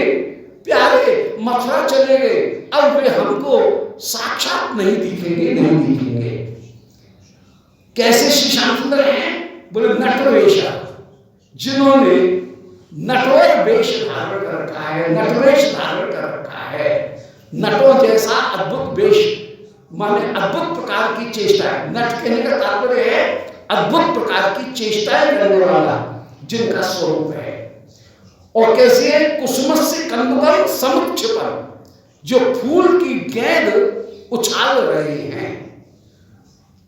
प्यारे मथुरा चले गए, अब वे हमको साक्षात नहीं दिखेंगे। कैसे श्री श्याम सुंदर हैं? बोले नटवेशा, जिन्होंने नटवर वेश धारण कर रखा है, नटवेश धारण कर रखा है। नटों जैसा अद्भुत वेश माने अद्भुत प्रकार की चेष्टा है। नट कहने का तात्पर्य है अद्भुत प्रकार की चेष्टाएं करने वाला जिनका स्वरूप है। और कैसे है? कुसुम से कंदुकम समुच्छिपम, जो फूल की गेंद उछाल रहे हैं।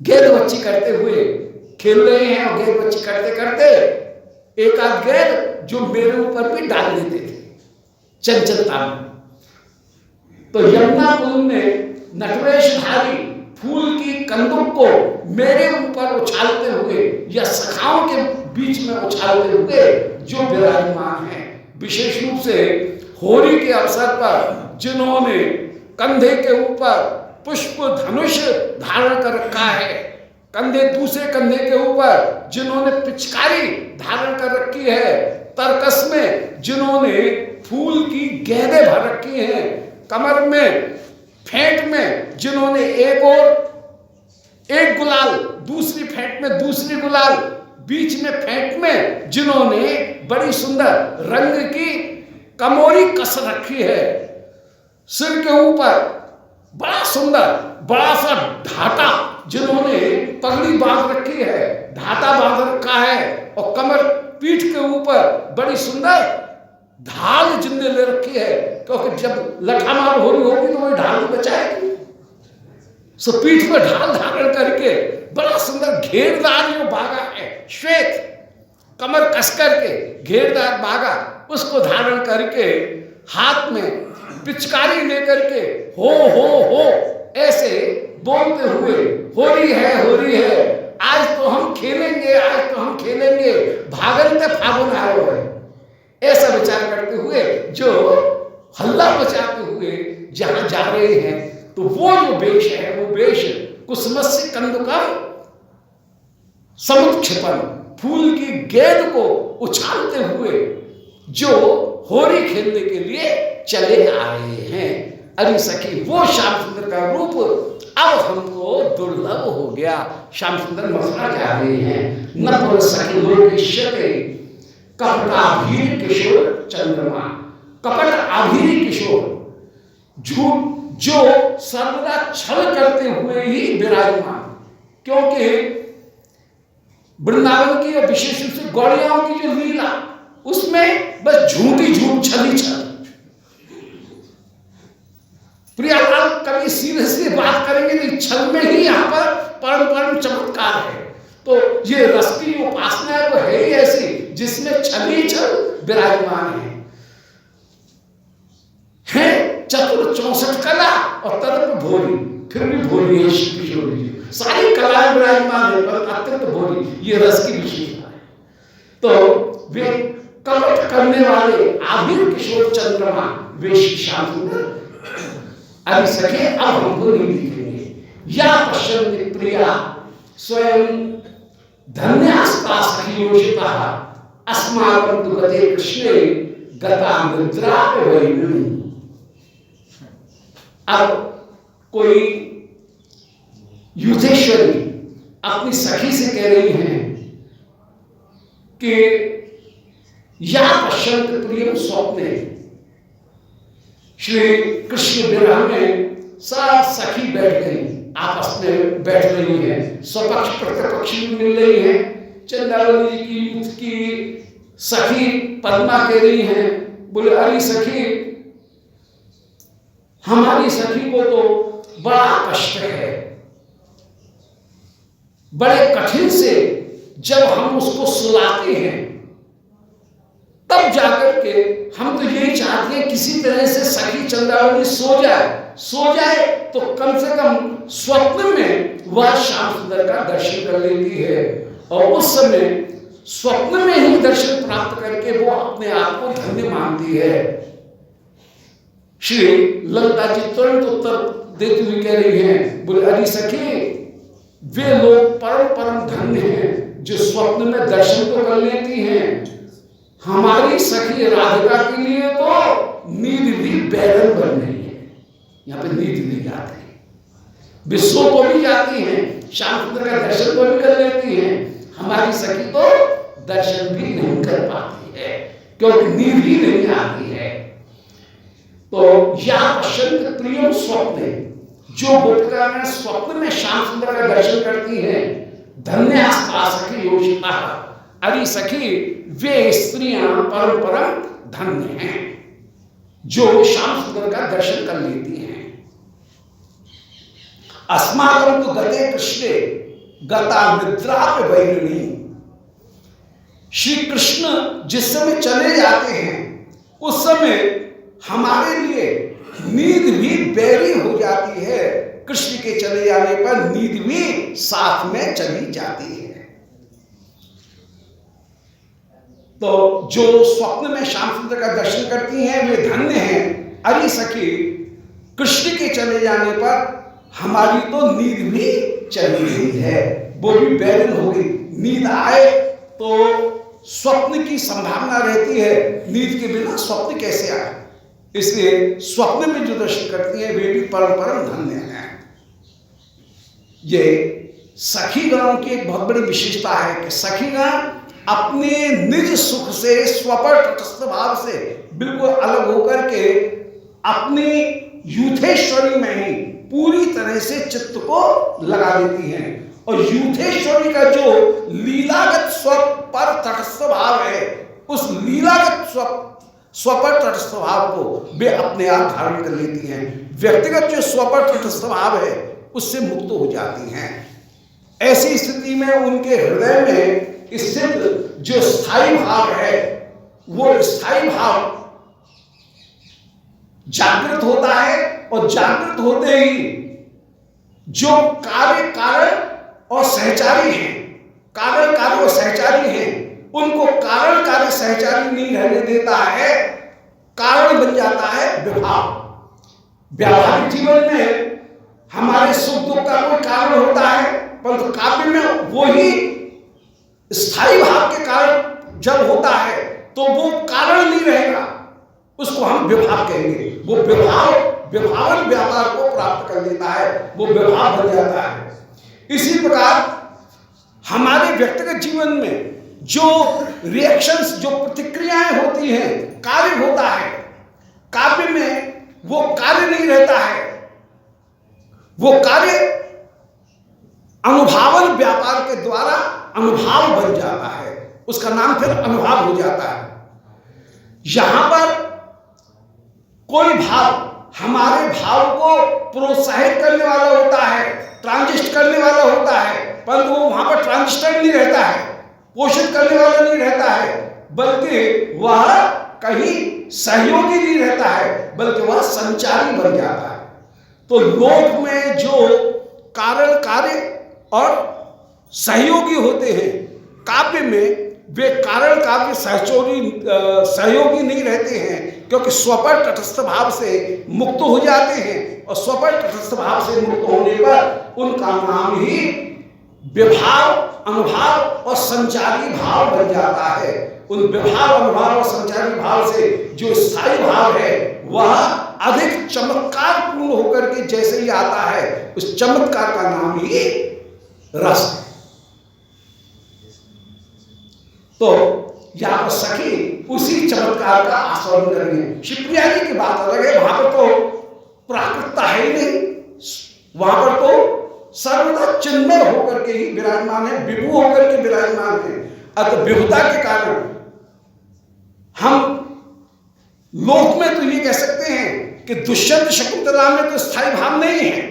गेंद बच्ची करते हुए खेल रहे हैं और गेंद बच्ची करते करते एक आध गेंद जो मेरे ऊपर भी डाल देते थे चंचलता में। तो यमुना पुल में नटवेशधारी फूल की कंदुक को मेरे ऊपर उछालते हुए या सखाओं के बीच में उछालते हुए जो विराजमान है, विशेष रूप से होली के अवसर पर जिन्होंने कंधे के ऊपर पुष्प धनुष धारण कर रखा है, कंधे दूसरे कंधे के ऊपर जिन्होंने पिचकारी धारण कर रखी है, तरकस में जिन्होंने फूल की गेंदें भर रखी हैं, कमर में फेंट में जिन्होंने एक और एक गुलाल, दूसरी फेंट में दूसरी गुलाल, बीच में फेंट में जिन्होंने बड़ी सुंदर रंग की कमोरी कस रखी है, सिर के ऊपर बड़ा सुंदर बड़ा सा ढाटा जिन्होंने पगड़ी बांध रखी है, ढाटा बांध रखा है, और कमर पीठ के ऊपर बड़ी सुंदर ढाल जिनने ले रखी है, क्योंकि जब लठामार होली होगी तो वही ढाल बचाएगी। सो पीठ पर ढाल धारण करके बड़ा सुंदर घेरदार जो बागा है, श्वेत कमर कस करके घेरदार बागा, उसको धारण करके हाथ में पिचकारी लेकर के हो ऐसे बोलते हुए होली है, आज तो हम खेलेंगे, आज तो हम खेलेंगे, भागलते फागुन आयो है, ऐसा विचार करते हुए जो हल्ला मचाते हुए जहां जा रहे हैं, तो वो जो वेश है वो वेश कुसुमस्य कंदुका समुच्छिपम, फूल की गेंद को उछालते हुए जो होली खेलने के लिए चले आ रहे हैं। अरे सखी, वो श्याम सुंदर का रूप अब हमको दुर्लभ हो गया। श्याम सुंदर मथुरा जा रहे हैं। न पुर सखी लोकेश्वरे कपटाभीर किशोर चंद्रमा, कपट आभीर किशोर, झूठ जो सर्वदा छल करते हुए ही विराजमान, क्योंकि वृंदावन की विशेष रूप से गौड़ियाओं की जो लीला, उसमें बस झूठी झूठ छली छल। प्रियालाल कभी सीधे सीधे बात करेंगे नहीं, छल में ही यहाँ पर परम परम चमत्कार है। तो ये रस की उपासना है वो है ही ऐसी जिसमें छल ही छल विराजमान है। चतुर 64 कला और तदप भोरी, फिर भी भोरी है श्री किशोर जी, सारी कलाएं विराजमान है पर अत्यंत भोरी, ये रस की विशेषता है। तो वे कपट करने वाले आभीर किशोर चंद्रमा वे श्याम सुंदर अभी सके अब हमको नहीं दिखेंगे। या पश्यन्ति प्रिया स्वयं धन्यास्ता सखियोषिता अस्माकं तु गते कृष्णे गता निद्रा वैरिणी। अब कोई युद्धेश्वरी अपनी सखी से कह रही हैं कि या पश्यन्ति प्रियम स्वप्ने, श्री कृष्ण विरह में सब सखी बैठ गई, आपस में बैठ रही है, स्वपक्ष प्रतिपक्ष भी मिल रही है। चंद्रावली की युद्ध की सखी पद्मा कह रही है, बोले अरे सखी, हमारी सखी को तो बड़ा कष्ट है, बड़े कठिन से जब हम उसको सुलाते हैं तब जाकर के हम तो यही चाहते हैं किसी तरह से सखी चंद्रावली सो जाए तो कम से कम स्वप्न में वह श्याम सुंदर का दर्शन कर लेती है, और उस समय स्वप्न में ही दर्शन प्राप्त करके वो अपने आप को धन्य मानती है। श्री ललिता जी तुरंत उत्तर देती हुई कह रही हैं, बोले अरे सखी, वे लोग परम परम धन्य हैं जो स्वप्न में दर्शन तो कर लेती हैं, हमारी सखी राधिका के लिए तो नींद भी बैरन बन रही है। यहाँ पे नींद नहीं जाती, विश्व को भी जाती हैं, श्याम सुंदर का दर्शन को भी कर लेती हैं, हमारी सखी तो दर्शन भी नहीं कर पाती है। क्योंकि नींद ही नहीं आती है। तो यह पश्यंत प्रियम स्वप्ने, जो गोपिकाएं स्वप्न में श्याम सुंदर का दर्शन करती हैं, धन्यास्ता सखी योषिता, अरे सखी वे स्त्रियां परम परम धन्य हैं जो श्याम सुंदर का दर्शन कर लेती हैं। अस्माकं तो गते कृष्णे गता निद्रा पे वैरिणी, श्री कृष्ण जिस समय चले जाते हैं उस समय हमारे लिए नींद भी बैरी हो जाती है। कृष्ण के चले जाने पर नींद भी साथ में चली जाती है। तो जो स्वप्न में श्याम सुंदर का दर्शन करती हैं वे धन्य हैं। अरे सखी कृष्ण के चले जाने पर हमारी तो नींद भी चली गई है, वो भी बैरिन हो गई। नींद आए तो स्वप्न की संभावना रहती है, नींद के बिना स्वप्न कैसे आए। इसलिए स्वप्न में जो दर्शन करती हैं वे भी परम परम धन्य हैं। ये सखी गणों की एक बहुत बड़ी विशेषता है कि सखी गण अपने निज सुख से स्वपर तटस्थ भाव से बिल्कुल अलग होकर के अपनी यूथेश्वरी में ही पूरी तरह से चित्त को लगा देती हैं। और यूथेश्वरी का जो लीलागत स्वपर तटस्थ भाव है, उस लीलागत स्वपर तटस्थ भाव को वे अपने आप धारण कर लेती हैं। व्यक्तिगत जो स्वपर तटस्थ भाव है उससे मुक्त हो जाती हैं। ऐसी स्थिति में उनके हृदय में स्थित जो स्थायी भाव है वो स्थायी भाव जागृत होता है, और जागृत होते ही जो कार्य कारण और सहचारी हैं, कारण कार्य और सहचारी हैं, उनको कारण कार्य सहचारी नहीं रहने देता है, कारण बन जाता है विभाव। व्यावहारिक जीवन में हमारे सुख दुख का कोई कारण होता है, परंतु काव्य में वो ही स्थायी भाव के कारण जब होता है तो वो कारण नहीं रहेगा, उसको हम विभाव कहेंगे। वो विभावन व्यापार को प्राप्त कर लेता है, वो विभाव बन जाता है। इसी प्रकार हमारे व्यक्तिगत जीवन में जो रिएक्शंस, जो प्रतिक्रियाएं होती हैं, कार्य होता है, काव्य में वो कार्य नहीं रहता है, वो कार्य अनुभावन व्यापार के द्वारा अनुभव बन जाता है, उसका नाम फिर अनुभव हो जाता है। यहां पर कोई भाव हमारे भाव को प्रोत्साहित करने वाला होता है, ट्रांजिस्ट करने वाला होता है, परंतु वो वहां पर ट्रांजिस्टर नहीं रहता है, पोषित करने वाला नहीं रहता है, बल्कि वह कहीं सहयोगी नहीं रहता है, बल्कि वह संचारी बन जाता है। तो लोक में जो कारण कार्य और सहयोगी होते हैं, काव्य में वे कारण काव्य सहयोगी नहीं रहते हैं, क्योंकि स्वपर तटस्थ भाव से मुक्त हो जाते हैं, और स्वपर तटस्थ भाव से मुक्त होने पर उनका नाम ही विभाव, अनुभाव और संचारी भाव बन जाता है। उन विभाव, अनुभाव और संचारी भाव से जो स्थायी भाव है वह अधिक चमत्कार पूर्ण होकर के जैसे ही आता है, उस चमत्कार का नाम ही रस है। तो यहां पर सखी उसी चमत्कार का आस्वादन कर रही है। शिवप्रिया जी की बात अलग है, वहां पर तो प्राकृतता है ही नहीं, वहां पर तो सर्वदा चिन्मय होकर के ही विराजमान है, विभु होकर के विराजमान है। अतः विभुता के कारण हम लोक में तो ये कह सकते हैं कि दुष्यंत शकुंतला में तो स्थायी भाव नहीं है,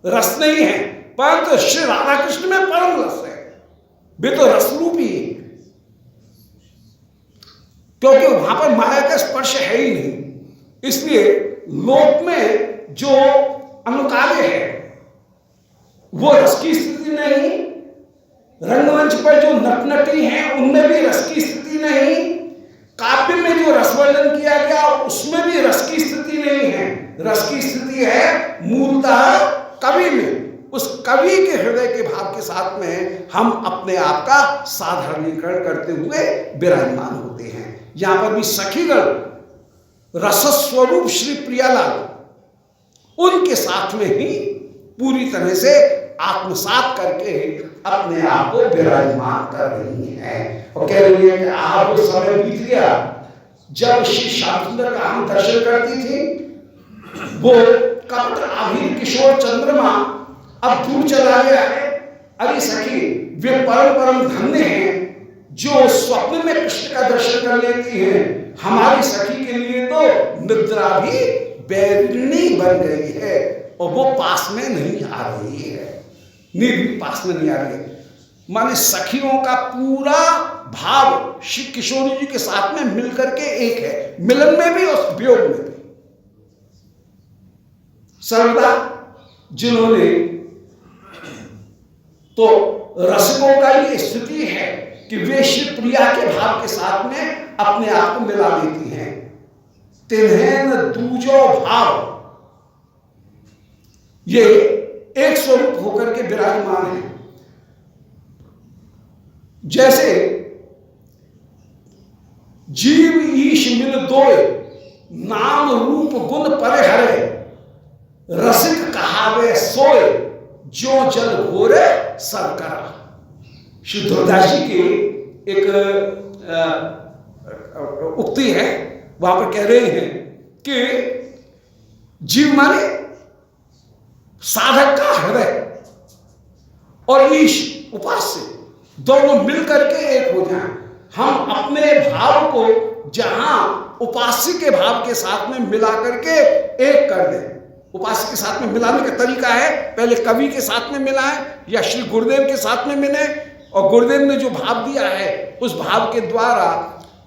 रस नहीं है, परंतु श्री राधा कृष्ण में परम रस है, वे तो रसरूप ही है, क्योंकि वहां पर माया का स्पर्श है ही नहीं। इसलिए लोक में जो अनुकार्य है वो रस की स्थिति नहीं, रंगमंच पर जो नटनटी हैं उनमें भी रस की स्थिति नहीं, काव्य में जो रस वर्णन किया गया उसमें भी रस की स्थिति नहीं है। रस की स्थिति है मूलतः कवि में, उस कवि के हृदय के भाव के साथ में हम अपने आप का साधारणीकरण करते हुए विराजमान होते हैं। यहां पर भी सखीगण रसस्वरूप श्री प्रियालाल उनके साथ में ही पूरी तरह से आत्मसात करके अपने आप को विराजमान कर रही है, और कह रही है कि आप समय बीत गया, जब श्री श्याम सुंदर का हम दर्शन करती थी, वो कपट आभीर किशोर चंद्रमा अब दूर चला गया है। अरे सखी, वे परम परम धन्य हैं जो स्वप्न में कृष्ण का दर्शन कर लेती हैं। हमारी सखी के लिए तो निद्रा भी बैरिणी बन गई है और वो पास में नहीं आ रही है, नींद भी पास में नहीं आ रही है। माने सखियों का पूरा भाव श्री किशोरी जी के साथ में मिलकर के एक है, मिलन में भी और वियोग में भी। सर्वदा जिन्होंने तो रसिकों का ये स्थिति है कि वे श्री प्रिया के भाव के साथ में अपने आप को मिला लेती हैं। तिन्हें दूजो भाव, ये एक स्वरूप होकर के विराजमान है। जैसे जीव ईश मिल दोय, नाम रूप गुण परे हरे, रसिक कहावे सोय, जो जल घोरे सरकरा। श्री दुर्दास जी की एक उक्ति है, वहां पर कह रहे हैं कि जीव माने साधक का हृदय और ईश उपास्य दोनों मिलकर के एक हो जाएं। हम अपने भाव को जहां उपास्य के भाव के साथ में मिला करके एक कर दें। उपास्य के साथ में मिलाने का तरीका है, पहले कवि के साथ में मिलाएं या श्री गुरुदेव के साथ में मिले, और गुरुदेव ने जो भाव दिया है उस भाव के द्वारा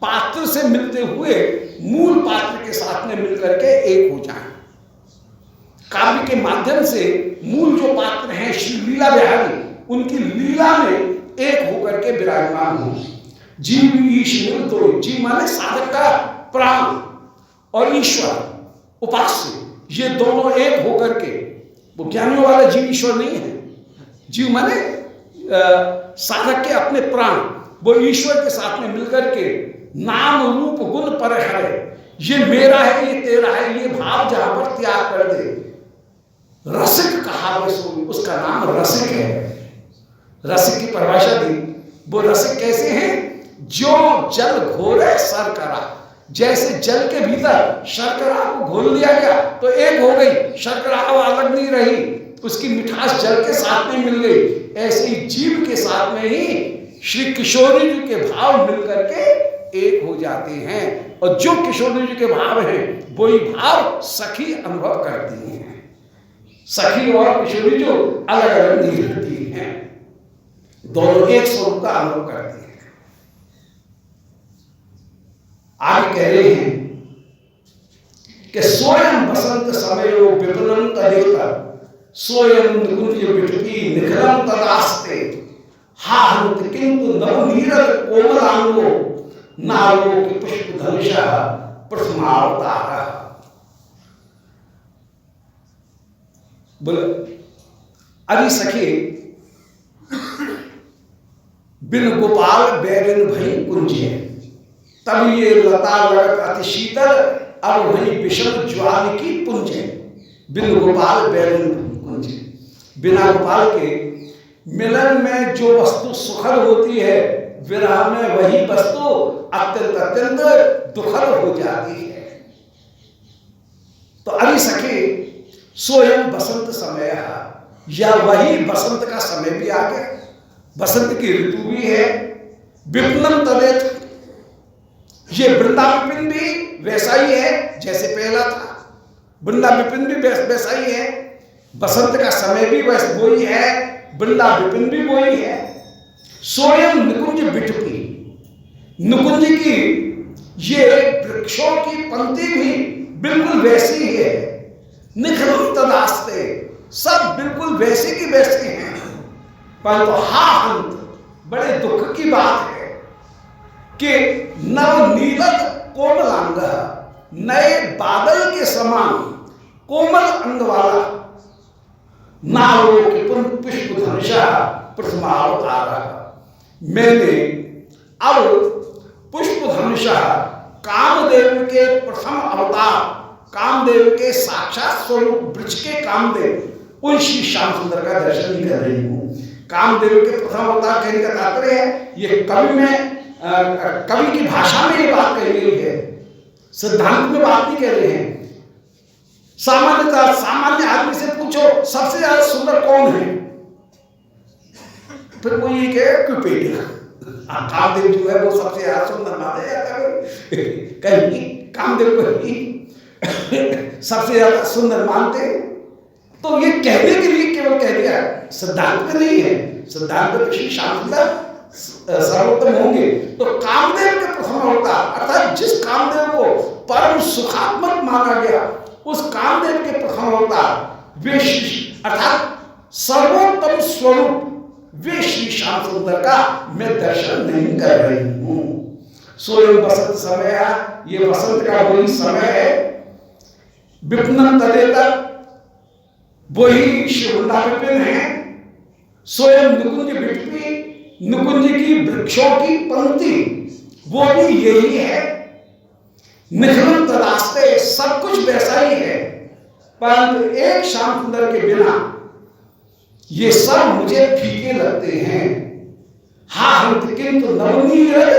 पात्र से मिलते हुए मूल पात्र के साथ में मिलकर के एक हो जाएं। काव्य के माध्यम से मूल जो पात्र हैं श्री लीला बिहारी, उनकी लीला में एक होकर के विराजमान हो। जीव ईश मिल दो, जीव माने साधक का प्राण और ईश्वर उपास्य, ये दोनों एक होकर के, वो ज्ञानियों वाला जीव ईश्वर नहीं है। जीव माने साधक के अपने प्राण, वो ईश्वर के साथ में मिलकर के नाम रूप गुण पर है, ये मेरा है ये तेरा है, ये भाव जहां पर त्याग कर दे, रसिक कहा, उसका नाम रसिक है। रसिक की परिभाषा दी, वो रसिक कैसे हैं? जो जल घोरे शर्करा, जैसे जल के भीतर शर्करा को घोल लिया गया तो एक हो गई, शर्करा अब अलग नहीं रही, उसकी मिठास जल के साथ में मिल गई। ऐसे ही जीव के साथ में ही श्री किशोरी जी के भाव मिलकर के एक हो जाते हैं, और जो किशोरी जी के भाव हैं वही भाव सखी अनुभव करती हैं। सखी और किशोरी जो अलग अलग नहीं रहती हैं, दोनों एक स्वरूप का अनुभव करती हैं। आगे कह रहे हैं कि स्वयं बसंत समयो विपुलम तदेतर, स्वयं निकुंज बिटकी निखिलम तदास्ते, हाहंत किंतु नवनीरत कोमलांगो, नारो के पुष्प धनुषा प्रथमावतारा। बोले अरे सखी, बिन गोपाल बैरिन भई कुंजे, तब ये लता लड़क अति शीतल, अब वही विषम ज्वाल की पुंजे। बिन गोपाल बैरिन कुंजे, बिना गोपाल के मिलन में जो वस्तु सुखद होती है, विरह में वही वस्तु अत्यंत अत्यंत दुखद हो जाती है। तो अरे सखी, स्वयं बसंत समय, या वही बसंत का समय भी आ गया, बसंत की ऋतु भी है। विपुलम तदेत, ये वृंदा विपिन भी वैसा ही है जैसे पहला था, वृंदा विपिन भी वैसा ही है, बसंत का समय भी वही है, वृंदा विपिन भी वही है। स्वयं निकुंज बिटकी, निकुंज की ये वृक्षों की पंक्ति भी बिल्कुल वैसी ही है। निखिलम तदास्ते, सब बिल्कुल वैसे की वैसे हैं, परंतु हाहंत, बड़े दुख की बात है कि नवनीलत कोमलांग, नए बादल के समान कोमल अंग वाला, नारो के पुष्प धनुषा प्रथमावतारा, मैंने अब पुष्प धनुषा कामदेव के प्रथम अवतार, कामदेव के साक्षात स्वरूप वृक्ष के कामदेव उन श्री श्याम सुंदर का दर्शन ही कर रही हूं। कामदेव के प्रथम अवतार कहने का तात्पर्य है, ये कवि में कवि की भाषा में ये बात कही गई है सिद्धांत में बात नहीं कह रहे हैं। सामान्य आदमी से पूछो सबसे ज्यादा सुंदर कौन है, फिर वो ये कहे कि पेटिया कामदेव जो है वो सबसे ज्यादा सुंदर माना जाता है, कहीं कामदेव को ही सबसे ज्यादा सुंदर मानते। तो ये कहने के लिए केवल कह दिया, सिद्धांत में नहीं है। सिद्धांत में श्री श्याम सुंदर सर्वोत्तम होंगे। तो कामदेव के प्रथम अवतार अर्थात जिस कामदेव को परम सुखात्मक माना गया, उस कामदेव के प्रथम अवतार वे अर्थात सर्वोत्तम स्वरूप वे श्री श्याम सुंदर का मैं दर्शन नहीं कर रही हूं। सोयम बसंत समय, ये बसंत का वही समय है। विपिन तदेतर, वही शिवृंदा विपिन है। स्वयं निकुंज विटपी, निकुंज की वृक्षों की पंक्ति वो भी यही है। निखिलंत रास्ते सब कुछ वैसा ही है, परंतु एक श्याम सुंदर के बिना ये सब मुझे फीके लगते हैं। हा हंत किंतु नवनीरज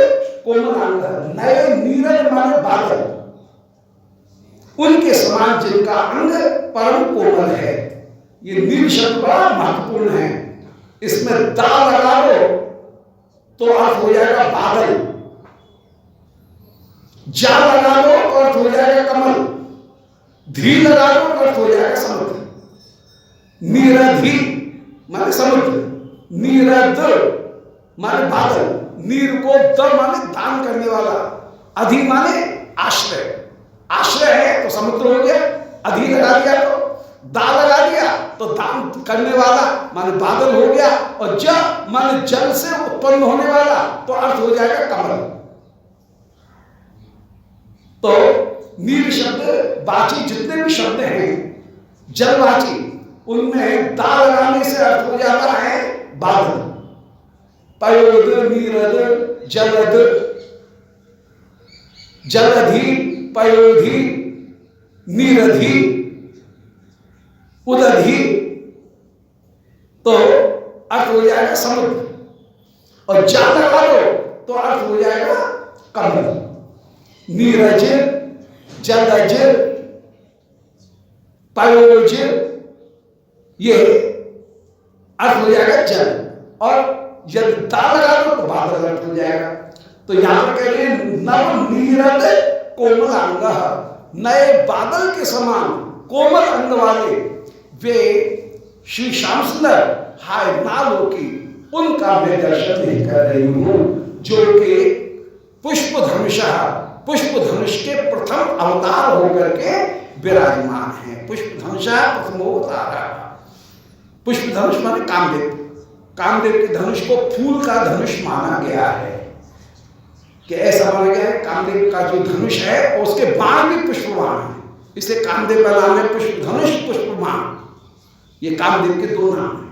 कोमलांग, नए नीरज माने बादल, उनके समान जिनका अंग परम कोमल है। ये नील शब्द बड़ा महत्वपूर्ण है। इसमें दा लगा दो तो अर्थ हो जाएगा बादल, जा लगा दो तो अर्थ हो जाएगा कमल, धी लगा दो तो अर्थ हो जाएगा समुद्र। नीरधि माने समुद्र, नीरद माने बादल, नीर को द माने दान करने वाला, अधि माने आश्रय, आश्रय है तो समुद्र हो गया, अधि लगा दिया तो दा लगा दिया तो दान करने वाला माने बादल हो गया, और ज माने जल से उत्पन्न होने वाला तो अर्थ हो जाएगा कमल। तो नील शब्द वाची जितने भी शब्द हैं जलवाची, उनमें दा लगाने से अर्थ हो जाता है बादल। पयोद, नीरद, जलद, जलधि, पयोधि, नीरधि, उदधि, तो अर्थ हो जाएगा समुद्र, और जा लगा दो तो अर्थ हो जाएगा कमल। नीरज, जलज, पयोज, ये अर्थ हो जाएगा जल, और यदि दा लगा दो तो बादल अर्थ हो जाएगा। तो यहां पर कह रहे हैं नव नीरद कोमल अंग, नए बादल के समान कोमल अंग वाले वे श्री श्याम सुंदर हाय नालोकी, उनका मैं दर्शन नहीं कर रही हूं, जो कि पुष्प धनुषः, पुष्प धनुष के प्रथम अवतार होकर के विराजमान है। पुष्प धनुषः प्रथम अवतार, पुष्प धनुष माने कामदेव, कामदेव के धनुष को फूल का धनुष माना गया है, कि ऐसा माना गया है कामदेव का जो धनुष है उसके बाण भी पुष्पबाण है, इसलिए कामदेव का नाम है पुष्प धनुष, पुष्पबाण, ये कामदेव के दो नाम हैं।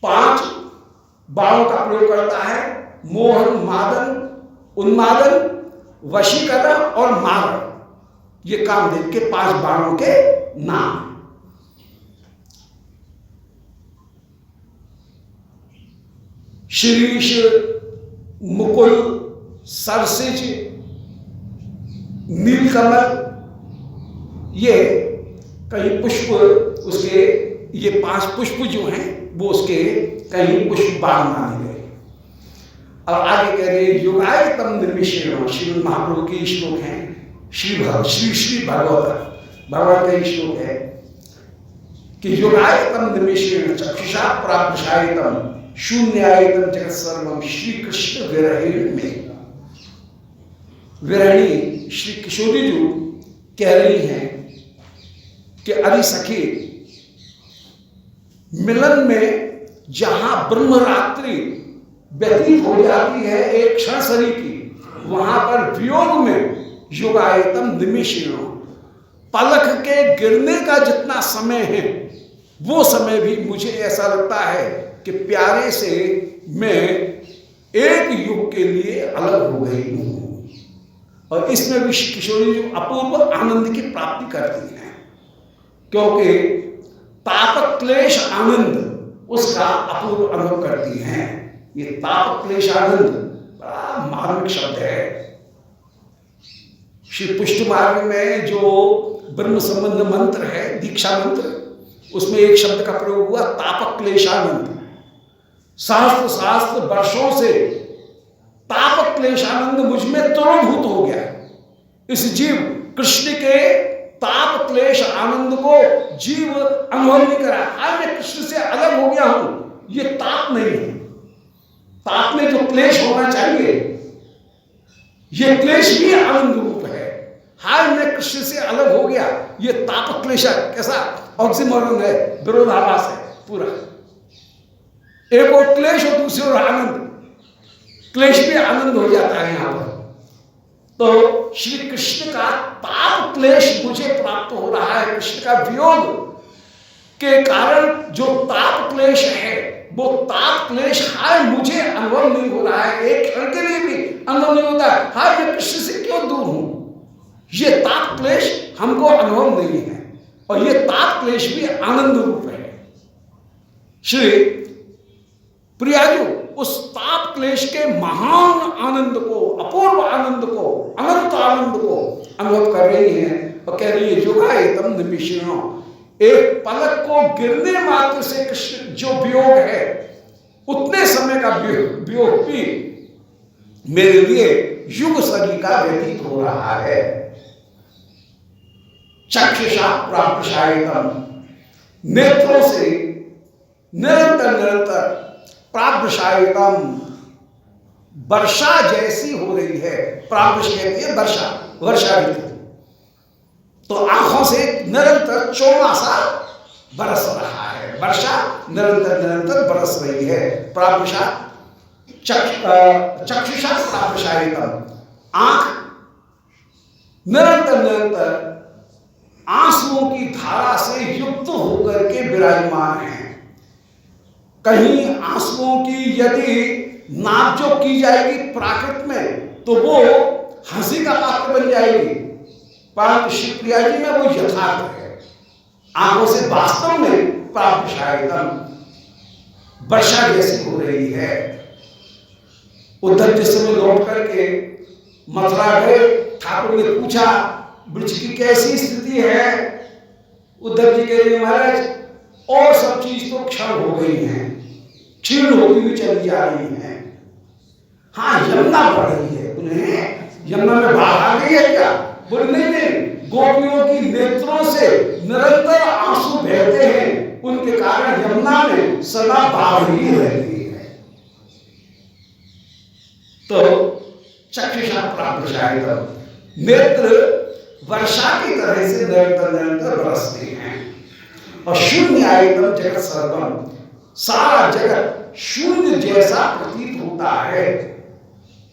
5 बाणों का प्रयोग करता है, मोहन, मादन, उन्मादन, वशीकरण और मारण, ये कामदेव के 5 बाणों के नाम। शीर्ष, मुकुल, सरसिज, नीलकमल, ये कहीं पुष्प उसके, ये 5 पुष्प जो हैं वो उसके कहीं पुष्प बाण माने गए। अब आगे कह रहे युगायतम निर्विशेष, श्री महाप्रभु के श्लोक हैं, श्री भागवत का श्लोक है कि युगायतम निर्विशेष चक्षुषा प्राप्तशायतम शून्यायतम जगत सर्वम श्री कृष्ण विरहिणी में। विरहिणी श्री किशोरी जी कह रही हैं कि अरे सखी, मिलन में जहां ब्रह्मरात्रि व्यतीत हो जाती है एक क्षण शरीर की, वहां पर वियोग में युगायतम निमिषेण, पलक के गिरने का जितना समय है वो समय भी मुझे ऐसा लगता है कि प्यारे से मैं एक युग के लिए अलग हो गई हूं। और इसमें भी किशोरी जी अपूर्व आनंद की प्राप्ति करती हैं, क्योंकि ताप क्लेश आनंद उसका अपूर्व अनुभव करती हैं। ये ताप क्लेश आनंद बड़ा मार्मिक शब्द है। श्री पुष्टि मार्ग में जो ब्रह्म संबंध मंत्र है, दीक्षा मंत्र, उसमें एक शब्द का प्रयोग हुआ ताप क्लेशानंद। सहस्त्र सहस्त्र वर्षों से ताप क्लेशानंद मुझ में तृणभूत हो गया। इस जीव कृष्ण के ताप क्लेश आनंद को जीव अनुभव नहीं करा। आज मैं कृष्ण से अलग हो गया हूं, ये ताप नहीं है। ताप में जो क्लेश होना चाहिए, ये क्लेश भी आनंद रूप है। हाय मैं कृष्ण से अलग हो गया, ये ताप क्लेश कैसा ऑक्सीमोरन है, विरोधाभास है पूरा। एक और क्लेश और दूसरी ओर आनंद, क्लेश भी आनंद हो जाता है यहां पर। तो श्री कृष्ण का ताप क्लेश मुझे प्राप्त हो रहा है। कृष्ण का वियोग के कारण जो ताप क्लेश है, वो ताप क्लेश हाय मुझे अनुभव नहीं हो रहा है, एक क्षण के लिए भी अनुभव नहीं होता है। हाय मैं कृष्ण से क्यों दूर हूं, ये ताप क्लेश हमको अनुभव नहीं है। और ये ताप क्लेश भी आनंद रूप है। श्री प्रियाजू उस ताप क्लेश के महान आनंद को, अपूर्व आनंद को, अनंत आनंद को अनुभव कर रही है और कह रही है योगायतम निमिषिणो, एक पलक को गिरने मात्र से कृष्ण जो वियोग है, उतने समय का वियोग भी मेरे लिए युग सदी का व्यतीत हो रहा है। चक्षुषा प्राप्तशायितम, नेत्रों से निरंतर निरंतर प्राप्तशायितम, वर्षा जैसी हो रही है। प्राप्त कहती है वर्षा, वर्षा ऋतु। तो आंखों से निरंतर चौमासा बरस रहा है, वर्षा निरंतर निरंतर बरस रही है। प्राप्तशा चक्षुषा प्राप्तशायितम, आंख निरंतर निरंतर आंसुओं की धारा से युक्त होकर के विराजमान है। कहीं आंसुओं की यदि नाप जो की जाएगी प्राकृत में, तो वो हंसी का पात्र बन जाएगी, परंतु श्री प्रिया जी में वो यथार्थ है। आंखों से वास्तव में प्राप्तशायितम, वर्षा जैसी हो रही है। उद्धव जिस समय लौट करके मथुरा गए, ठाकुर ने पूछा ब्रज की कैसी स्थिति है। उद्धव जी कह रहे महाराज और सब चीज तो क्षण हो गई है, क्षीण होती हुई चली जा रही है। हाँ यमुना बढ़ रही है। उन्हें यमुना में बाढ़ आ गई है क्या? बोले नहीं, गोपियों की नेत्रों से निरंतर आंसू बहते हैं, उनके कारण यमुना में सदा बाढ़ ही रहती है। तो चक्षुषा प्राप्तशायितम, नेत्र वर्षा की तरह से निरंतर निरंतर बरसते हैं। और शून्य आयतम जगत सर्वम, सारा जगत शून्य जैसा प्रतीत होता है।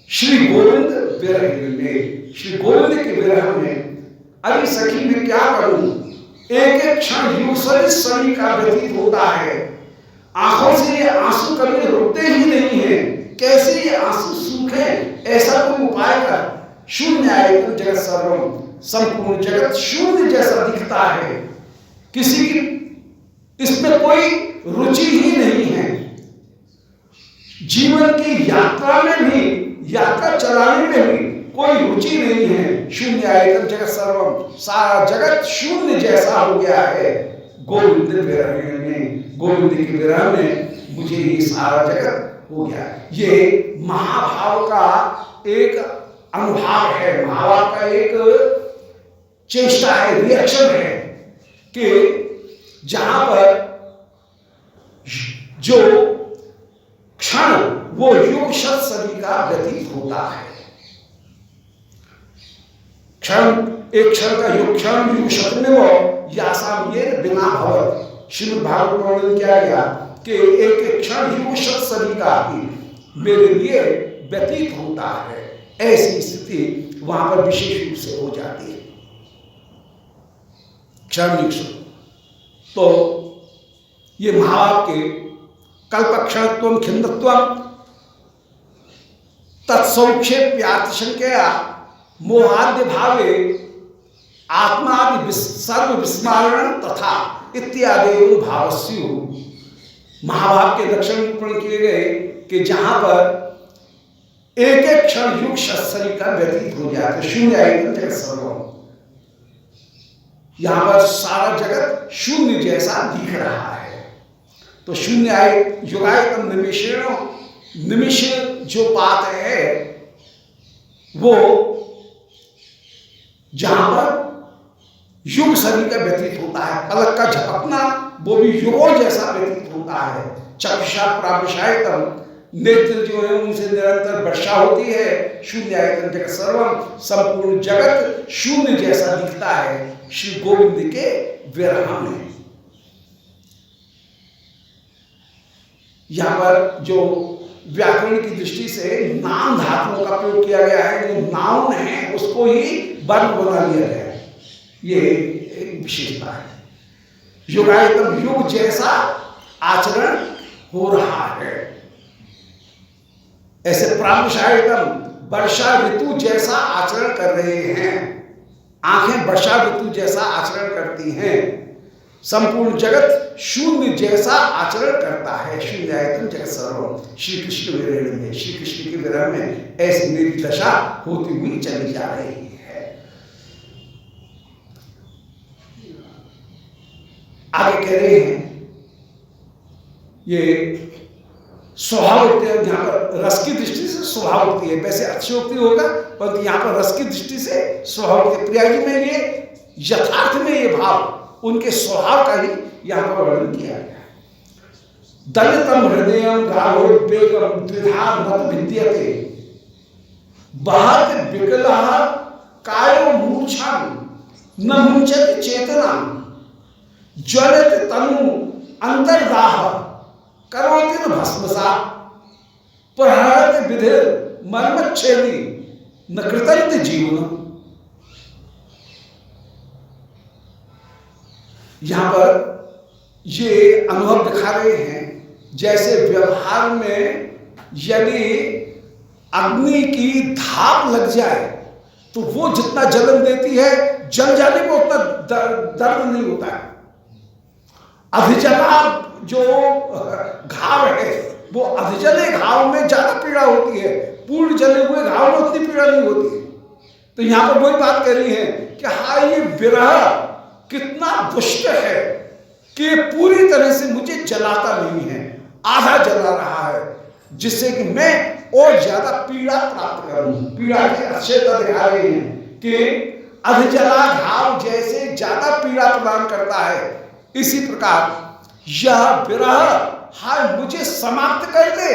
श्री गोविंद विरह में, श्री गोविंद के विरह में अरे सखी मैं क्या करूं, एक एक क्षण यूसरी का व्यतीत होता है। आंखों से ये आंसू कभी रुकते ही नहीं है, कैसे ये आंसू सूखे, ऐसा कोई उपाय कर। शून्य आयतन जगत सर्वम, संपूर्ण जगत शून्य जैसा दिखता है, किसी की इसमें कोई रुचि ही नहीं है। जीवन की यात्रा में भी, यात्रा चलाने में भी कोई रुचि नहीं है। शून्य आयतन जगत सर्वम, सारा जगत शून्य जैसा हो गया है। गोविंद विरह में, गोविंद के विरह में मुझे ये सारा जगत हो गया। ये महाभाव का एक अनुभाव है, महाभाव का एक चेष्टा है, रिएक्शन है कि जहां पर जो क्षण वो युग शत सदी का व्यतीत होता है। क्षण, एक क्षण का युग, क्षण युग शत में वो यासाम ये बिना भवत। श्रीमद् भागवत में क्या गया कि एक एक क्षण युग शत सदी का ही मेरे लिए व्यतीत होता है। ऐसी स्थिति वहां पर विशेष रूप से हो जाती है। क्षण तो ये महाभाव के कल्पक्षणत्वम खिंदत्वम तत्सौक्षेप्यात्शंकया मोहाद्य भावे आत्मादि सर्व विस्मरण तथा इत्यादि भावस्यु। महाभाव के लक्षण निरूपण किए गए कि जहां पर एक एक क्षण युग शस्त्री का व्यतीत हो जाए तो शून्य जगत सर्वम, यहां पर सारा जगत शून्य जैसा दिख रहा है। तो शून्य युगायतम निमिषेण, निमिष जो बात है वो जहां पर युग सदी का व्यतीत होता है, पलक का झपकना वो भी युगों जैसा व्यतीत होता है। चक्षुषा प्राविशायतम, नेत्र जो है उनसे निरंतर वर्षा होती है। शून्यायतन जगत सर्वम, संपूर्ण जगत शून्य जैसा दिखता है श्री गोविंद के विरह में। यहां पर जो व्याकरण की दृष्टि से नाम धातुओं का प्रयोग किया गया है, जो नाउन है उसको ही वर्ग बना लिया गया है, ये एक विशेषता है। युगायतम, युग जैसा आचरण हो रहा है। ऐसे प्रावशायतम, वर्षा ऋतु जैसा आचरण कर रहे हैं, आंखें वर्षा ऋतु जैसा आचरण करती हैं। संपूर्ण जगत शून्य जैसा आचरण करता है। शून्यायतम जगत सर्वम, श्री कृष्ण विरह में, श्री कृष्ण के विरह में ऐसी मेरी दशा होती हुई चली जा रही है। आगे कह रहे हैं ये स्वभावोक्ति है, यहाँ पर रस की दृष्टि से स्वभावोक्ति है, वैसे अतिशयोक्ति होगा परंतु यहाँ पर रस की दृष्टि से स्वभावोक्ति। प्रिया जी में ये यथार्थ में ये भाव उनके स्वभाव का ही यहाँ पर वर्णन किया गया है। दलितम हृदयम गाढ़ोद्वेगम द्विधा मत विद्यते, बहत विकलः कायो मूर्छाम न मुंचति चेतनाम, ज्वलित तनु अंतर्दाह करोति न भस्मसा, प्रहरति विधिर मर्मच्छेदी न कृतन्ति जीवनम। यहां पर ये अनुभव दिखा रहे हैं जैसे व्यवहार में यदि अग्नि की धाप लग जाए तो वो जितना जलन देती है, जल जाने में उतना दर्द नहीं होता है। अधिजला जो घाव है वो अधिजले घाव में ज्यादा पीड़ा होती है, पूर्ण जले हुए घाव में उतनी पीड़ा नहीं होती है। तो यहां पर वही बात कर रही है कि हाँ, ये विरह कितना दुष्ट है कि पूरी तरह से मुझे जलाता नहीं है, आधा जला रहा है, जिससे कि मैं और ज्यादा पीड़ा प्राप्त करूं। पीड़ा की अक्षयता दिखा रहे हैं कि अधिजला घाव जैसे ज्यादा पीड़ा प्रदान करता है, इसी प्रकार यह विरह हाय मुझे समाप्त कर दे,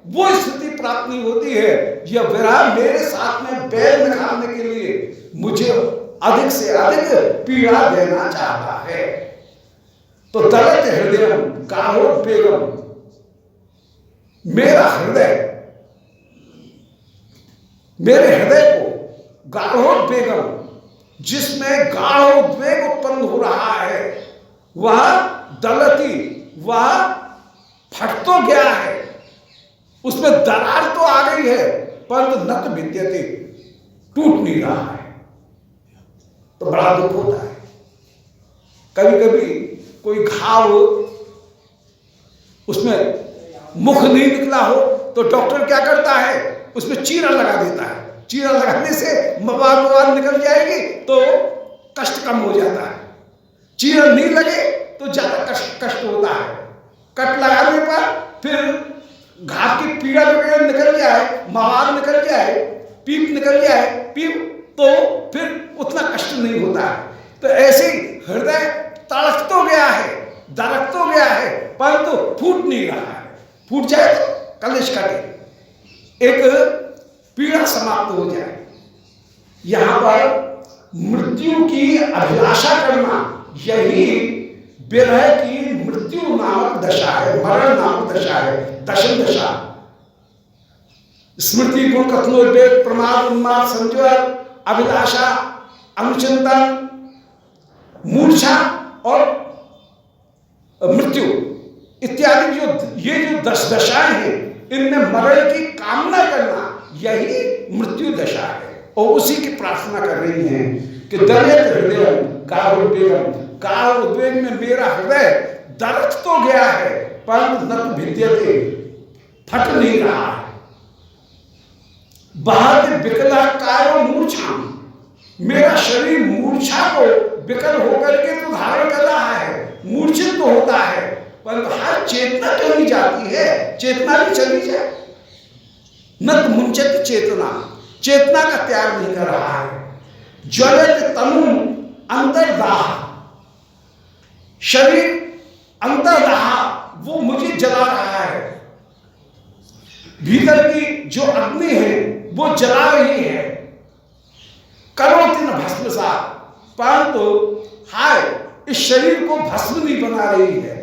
वो स्थिति प्राप्त नहीं होती है। यह विरह मेरे साथ में बैर निकालने के लिए मुझे अधिक से अधिक पीड़ा देना चाहता है। तो दलित हृदय गाढ़ोद्वेगम, मेरा हृदय, मेरे हृदय को गाढ़ोद्वेगम, जिसमें गाढ़ोद्वेग उत्पन्न हो रहा है, वह दलती, वह फट तो गया है, उसमें दरार तो आ गई है परंतु न तो विद्यते, टूट नहीं रहा है। तो बड़ा दुख होता है। कभी कभी कोई घाव उसमें मुख नहीं निकला हो तो डॉक्टर क्या करता है, उसमें चीरा लगा देता है। चीरा लगाने से मवाद निकल जाएगी तो कष्ट कम हो जाता है। चीरा नहीं लगे तो ज्यादा कष्ट होता है। कट लगाने पर फिर घाव की पीड़ा वगैरह निकल जाए, मवाद निकल जाए, पीप निकल जाए, पीप तो फिर उतना कष्ट नहीं होता है। तो ऐसे हृदय तड़क तो गया है, दरक तो गया है, परंतु फूट नहीं रहा है। फूट जाए तो कलेश कटे, एक पीड़ा समाप्त हो जाए। यहां पर मृत्यु की अभिलाषा करना, यही विरह की मृत्यु नामक दशा है, मरण नामक दशा है, दशम दशा। स्मृति गुण कथनोद्वेग प्रमाद उन्माद संजय अभिलाषा अनुचिंतन मूर्छा और मृत्यु इत्यादि जो ये जो 10 दशाएं हैं, इनमें मरण की कामना करना यही मृत्यु दशा है। और उसी की प्रार्थना कर रही हैं कि दलित हृदय गाढ़ोद्वेगम, गाढ़ उद्वेग में मेरा हृदय दरक तो गया है परंतु न तो विद्यते, फट नहीं रहा है। बहत विकला कायो मूर्छा, मेरा शरीर मूर्छा को विकल होकर के तो धारण कर रहा है, मूर्छित तो होता है, पर हर चेतना क्यों नहीं जाती है? चेतना भी चली जाए। न मुंचत चेतना, चेतना का त्याग नहीं कर रहा है। ज्वलित तनु अंतर्दाह, शरीर अंतर्दाह वो मुझे जला रहा है, भीतर की जो अग्नि है वो जला रही है। करोति न भस्मसात, परंतु हाय इस शरीर को भस्म नहीं बना रही है,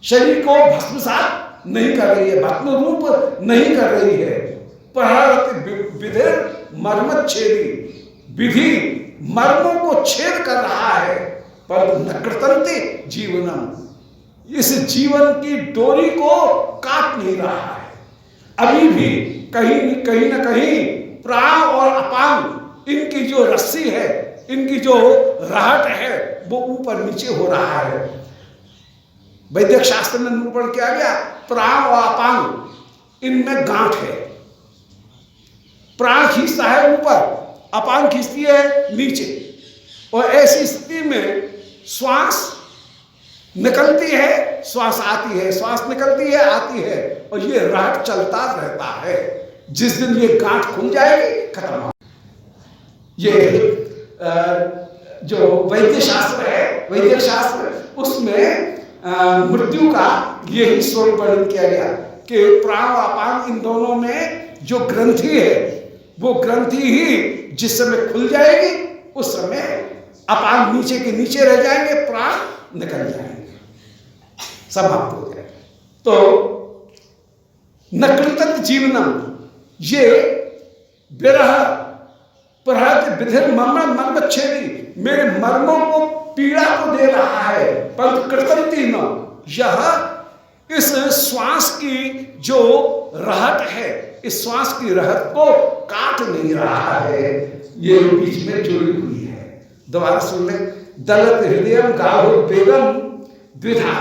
शरीर को भस्मसात नहीं कर रही है, भस्म रूप नहीं कर रही है। प्रहरति विधिर मर्मच्छेदी, विधि मर्मों को छेद कर रहा है, पर न कृतंते जीवनम, इस जीवन की डोरी को काट नहीं रहा है। अभी भी कहीं न कहीं प्राण और अपान, इनकी जो रस्सी है, इनकी जो राहट है, वो ऊपर नीचे हो रहा है। वैदिक शास्त्र में निरूपण किया गया, प्राण और अपान इनमें गांठ है। प्राण खींचता है ऊपर, अपान खींचती है नीचे, और ऐसी स्थिति में श्वास निकलती है, श्वास आती है, श्वास निकलती है, आती है, और ये राहट चलता रहता है। जिस दिन ये गांठ खुल जाएगी, खत्म हो। ये जो वैद्य शास्त्र है, वैदिक शास्त्र, उसमें मृत्यु का यही स्वरूप वर्णन किया गया कि प्राण और अपान इन दोनों में जो ग्रंथि है, वो ग्रंथि ही जिस समय खुल जाएगी, उस समय अपान नीचे के नीचे रह जाएंगे, प्राण निकल जाएंगे, समाप्त हो जाएगा। तो नकृतत जीवनम, ये विरह प्रहत विधिर मर्मच्छेदी, मेरे मर्मों को पीड़ा को दे रहा है, पर कृतंती न, यह इस श्वास की जो रहट है, इस श्वास की रहट को काट नहीं रहा है, ये बीच में जुड़ी हुई है। दोबारा सुन ले, दलत हृदय गाहोद्वेगम द्विधा,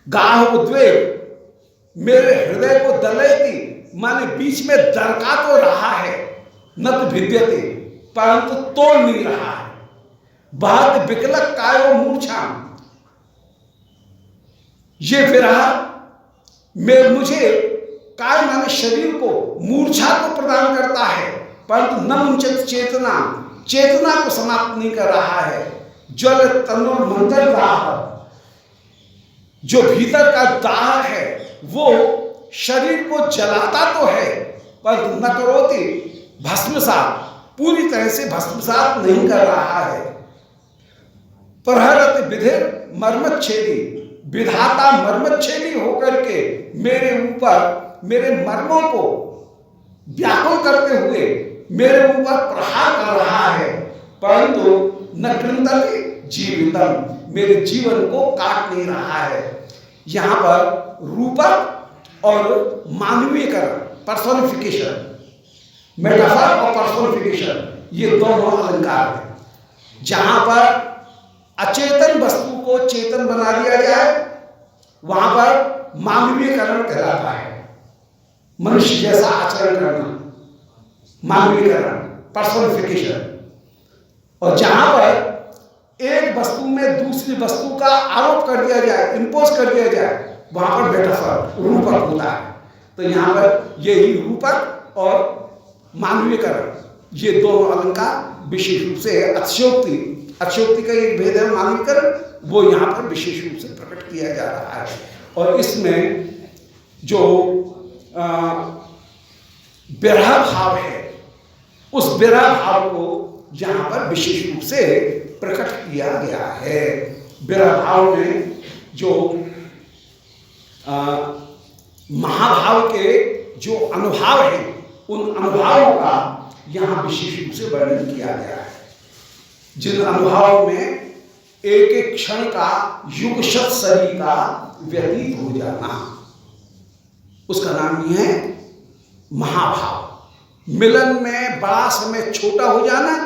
गाह उद्वेग मेरे हृदय को दलयती, माने बीच में दरका तो रहा है, न तो भिद्यते, परंतु तोड़ नहीं रहा है। बहुत विकलक कायो मूर्छा, ये विरह में मुझे काय माने शरीर को मूर्छा को प्रदान करता है, परंतु न मुंचत चेतना, चेतना को समाप्त नहीं कर रहा है। ज्वल तनुर मंत्र दाह, जो भीतर का दाह है वो शरीर को जलाता तो है, पर न करोति भस्मसात, पूरी तरह से भस्मसात नहीं कर रहा है। प्रहरत विधिर मर्मच्छेदी, विधाता मर्मच्छेदी होकर के मेरे ऊपर, मेरे मर्मों को व्याकुल करते हुए मेरे ऊपर प्रहार कर रहा है, परंतु न कृंतते जीवितम, मेरे जीवन को काट नहीं रहा है। यहां पर रूपक और मानवीयकरण, पर्सोनिफिकेशन, मेटाफर और पर्सोनिफिकेशन, ये दोनों अलंकार हैं। जहां पर अचेतन वस्तु को चेतन बना दिया जाए, वहां पर मानवीयकरण कहलाता है, मनुष्य जैसा आचरण करना, मानवीयकरण, पर्सोनिफिकेशन। और जहां पर एक वस्तु में दूसरी वस्तु का आरोप कर दिया जाए, इंपोज कर दिया जाए, वहां पर मेटाफर, रूपक होता है। तो यहां पर यही रूपक और मानवीयकरण, ये दोनों अलंकार विशेष रूप से अतिशयोक्ति, अतिशयोक्ति का एक भेद है मानवीयकरण, वो यहाँ पर विशेष रूप से प्रकट किया जा रहा है। और इसमें जो विरह भाव है, उस विरह भाव को यहाँ पर विशेष रूप से प्रकट किया गया है। विरह भाव में जो महाभाव के जो अनुभाव है, उन अनुभावों का यहाँ विशेष रूप से वर्णन किया गया है। जिन अनुभावों में एक एक क्षण का युग शत सदी का व्यतीत हो जाना, उसका नाम ही है महाभाव। मिलन में बड़ा समय छोटा हो जाना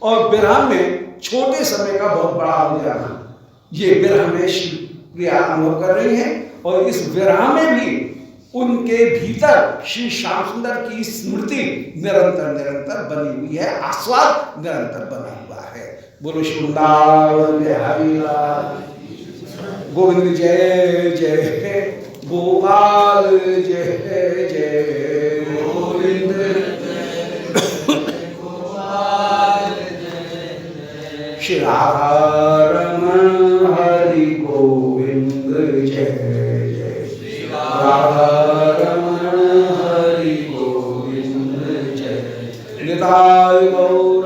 और विरह में छोटे समय का बहुत बड़ा हो जाना, ये विरह में श्री प्रिया अनुभव कर रही है। और इस विरह में भी उनके भीतर श्री श्याम सुंदर की स्मृति निरंतर निरंतर बनी हुई है, आस्वाद निरंतर बना हुआ है। बोलो श्री वृंदावन बिहारी लाल गोविंद जय जय गोपाल जय जय गोविंद श्री राधा रमण हरि गोविंद जय जय राधा रमण हरि गोविंद जय निताय गौर